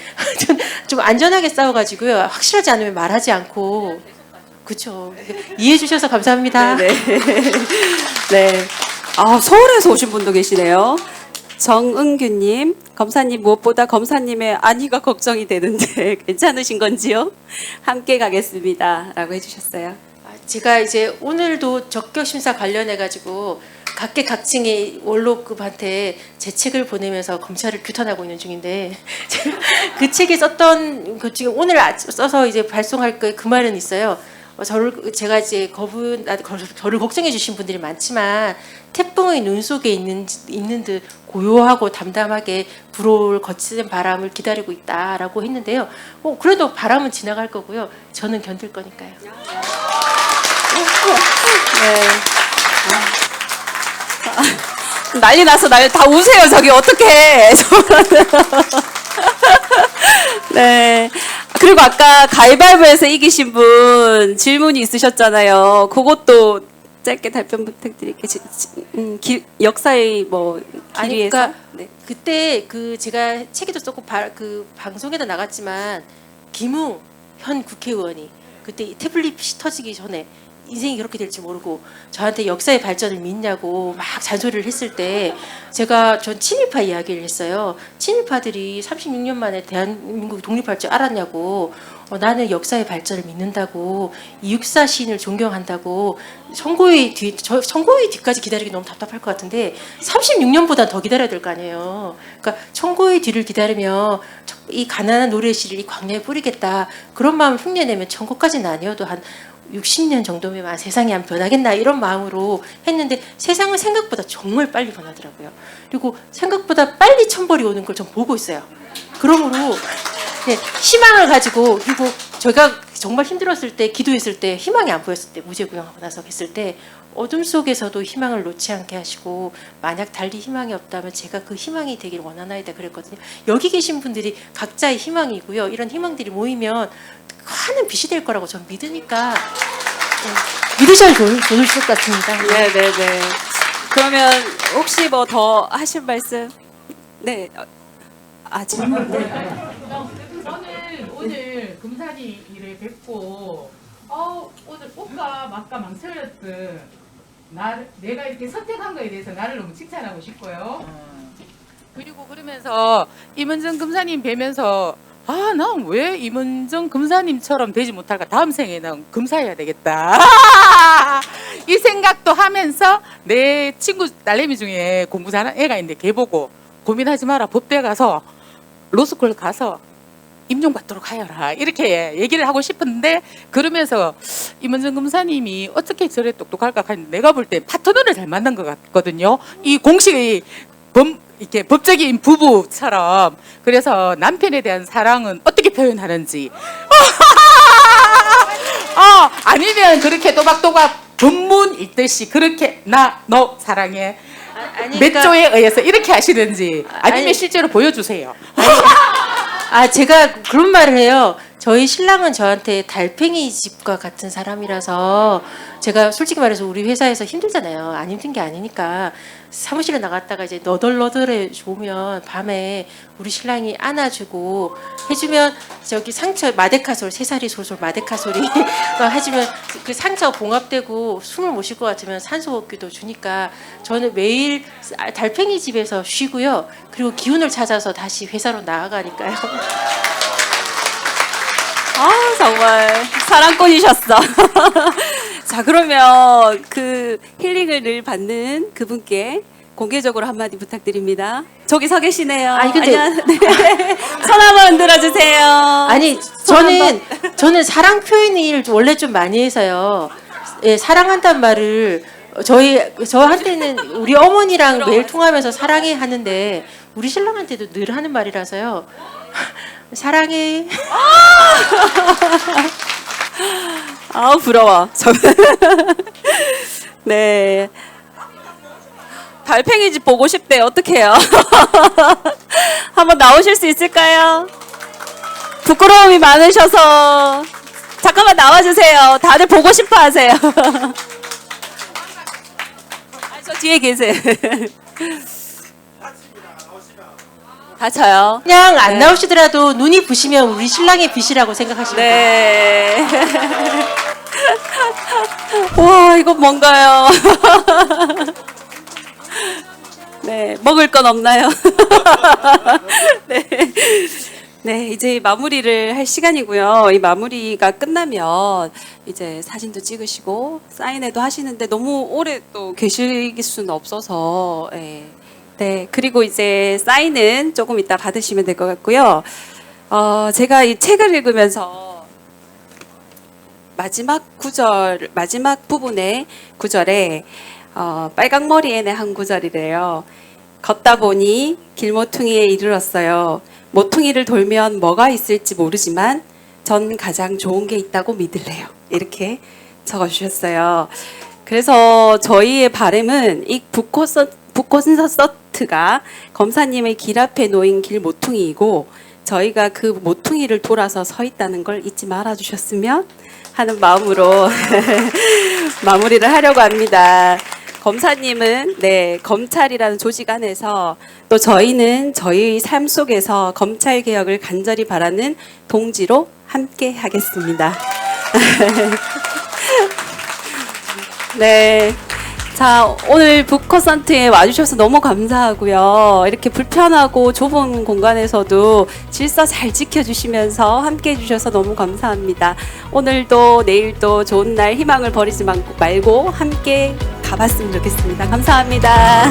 좀 안전하게 싸워가지고요. 확실하지 않으면 말하지 않고. 그렇죠. 이해해 주셔서 감사합니다. 네. 네. 아, 서울에서 오신 분도 계시네요. 정은규님, 검사님 무엇보다 검사님의 안위가 걱정이 되는데 괜찮으신 건지요? 함께 가겠습니다라고 해주셨어요. 제가 이제 오늘도 적격 심사 관련해 가지고 각계각층의 원로급한테 제 책을 보내면서 검찰을 규탄하고 있는 중인데, 제가 그 책에 썼던 그 지금 오늘 써서 이제 발송할 그 말은 있어요. 제가 이제 저를 걱정해 주신 분들이 많지만 태풍의 눈 속에 있는 듯 고요하고 담담하게 불어올 거친 바람을 기다리고 있다라고 했는데요. 그래도 바람은 지나갈 거고요. 저는 견딜 거니까요. 네. 난리 나서 다 우세요. 저기 어떡해. 네. 그리고 아까 가위바위보에서 이기신 분 질문이 있으셨잖아요. 그것도 짧게 답변 부탁드릴게요. 역사의 길이에서. 그러니까 네. 그때 제가 책에도 썼고 방송에도 나갔지만 김웅 현 국회의원이 그때 태블릿이 터지기 전에 인생이 그렇게 될지 모르고 저한테 역사의 발전을 믿냐고 막 잔소리를 했을 때 전 친일파 이야기를 했어요. 친일파들이 36년 만에 대한민국 독립할 줄 알았냐고. 나는 역사의 발전을 믿는다고, 이육사 시인을 존경한다고. 선고의 뒤까지 기다리기 너무 답답할 것 같은데 36년보다 더 기다려야 될 거 아니에요. 그러니까 선고의 뒤를 기다리며 이 가난한 노래시를 이 광야에 뿌리겠다, 그런 마음을 흉내내면 천국까지는 아니어도 한 60년 정도면 세상이 안 변하겠나 이런 마음으로 했는데 세상은 생각보다 정말 빨리 변하더라고요. 그리고 생각보다 빨리 천벌이 오는 걸 좀 보고 있어요. 그러므로 희망을 가지고, 그리고 제가 정말 힘들었을 때, 기도했을 때, 희망이 안 보였을 때, 무죄구형하고 나서 했을 때 어둠 속에서도 희망을 놓지 않게 하시고, 만약 달리 희망이 없다면 제가 그 희망이 되길 원하나이다 그랬거든요. 여기 계신 분들이 각자의 희망이고요. 이런 희망들이 모이면 많은 빛이 될 거라고 저는 믿으니까 믿으셔야 좋을 것 같습니다. 네네네. 그러면 혹시 뭐 더 하실 말씀? 네. 지금. 네. 저는 오늘 금산이 일을 뵙고 오늘 꽃과 맛과 망설였던 내가 이렇게 선택한 거에 대해서 나를 너무 칭찬하고 싶고요. 그리고 그러면서 임은정 금사님 뵈면서 난 왜 임은정 금사님처럼 되지 못할까? 다음 생에는 금사해야 되겠다. 이 생각도 하면서 내 친구 딸내미 중에 공부 잘하는 애가 있는데 걔 보고 고민하지 마라. 법대 가서 로스쿨 가서 임용받도록 하여라 이렇게 얘기를 하고 싶은데, 그러면서 임은정 금사님이 어떻게 저래 똑똑할까 하는데 내가 볼 때 파트너를 잘 만난 것 같거든요. 이 공식의 이렇게 법적인 부부처럼. 그래서 남편에 대한 사랑은 어떻게 표현하는지 아니면 그렇게 또박또박 본문 읽듯이 그렇게 너 사랑해 몇 조에 의해서 이렇게 하시는지, 아니면 실제로 보여주세요. 제가 그런 말을 해요. 저희 신랑은 저한테 달팽이 집과 같은 사람이라서, 제가 솔직히 말해서 우리 회사에서 힘들잖아요. 안 힘든 게 아니니까. 사무실에 나갔다가 이제 너덜너덜해 보면 밤에 우리 신랑이 안아주고 해주면, 저기 상처 마데카솔, 새살이 솔솔 마데카솔이 막 해주면 그 상처 봉합되고 숨을 못 쉴 것 같으면 산소호흡기도 주니까 저는 매일 달팽이 집에서 쉬고요. 그리고 기운을 찾아서 다시 회사로 나아가니까요. 정말 사랑꾼이셨어. 자, 그러면 그 힐링을 늘 받는 그분께 공개적으로 한마디 부탁드립니다. 저기 서 계시네요. 아니, 근데- 네. 손 한번 흔들어 주세요. 아니 저는 사랑 표현을 원래 좀 많이 해서요. 사랑한다는 말을 저한테는 우리 어머니랑 매일 통하면서 사랑해 하는데, 우리 신랑한테도 늘 하는 말이라서요. 사랑해. 부러워. 네. 달팽이 집 보고 싶대. 어떡해요? 한번 나오실 수 있을까요? 부끄러움이 많으셔서 잠깐만 나와주세요. 다들 보고 싶어 하세요. 저 뒤에 계세요. 다쳐요. 그냥 안 나오시더라도 눈이 부시면 우리 신랑의 빛이라고 생각하시면 돼요. 네. 와, 이건 뭔가요? 네, 먹을 건 없나요? 네. 네, 이제 마무리를 할 시간이고요. 이 마무리가 끝나면 이제 사진도 찍으시고 사인회도 하시는데 너무 오래 또 계실 수는 없어서, 네, 그리고 이제 사인은 조금 이따 받으시면 될 것 같고요. 제가 이 책을 읽으면서 마지막 부분의 구절에 빨강머리에네 한 구절이래요. 걷다 보니 길모퉁이에 이르렀어요. 모퉁이를 돌면 뭐가 있을지 모르지만 전 가장 좋은 게 있다고 믿을래요. 이렇게 적어주셨어요. 그래서 저희의 바람은 이 북콘서트가 검사님의 길 앞에 놓인 길 모퉁이이고, 저희가 그 모퉁이를 돌아서 서 있다는 걸 잊지 말아 주셨으면 하는 마음으로 마무리를 하려고 합니다. 검사님은 검찰이라는 조직 안에서, 또 저희는 저희 삶 속에서 검찰 개혁을 간절히 바라는 동지로 함께 하겠습니다. 네. 자, 오늘 북콘서트에 와주셔서 너무 감사하고요. 이렇게 불편하고 좁은 공간에서도 질서 잘 지켜주시면서 함께 해주셔서 너무 감사합니다. 오늘도 내일도 좋은 날 희망을 버리지 말고 함께 가봤으면 좋겠습니다. 감사합니다.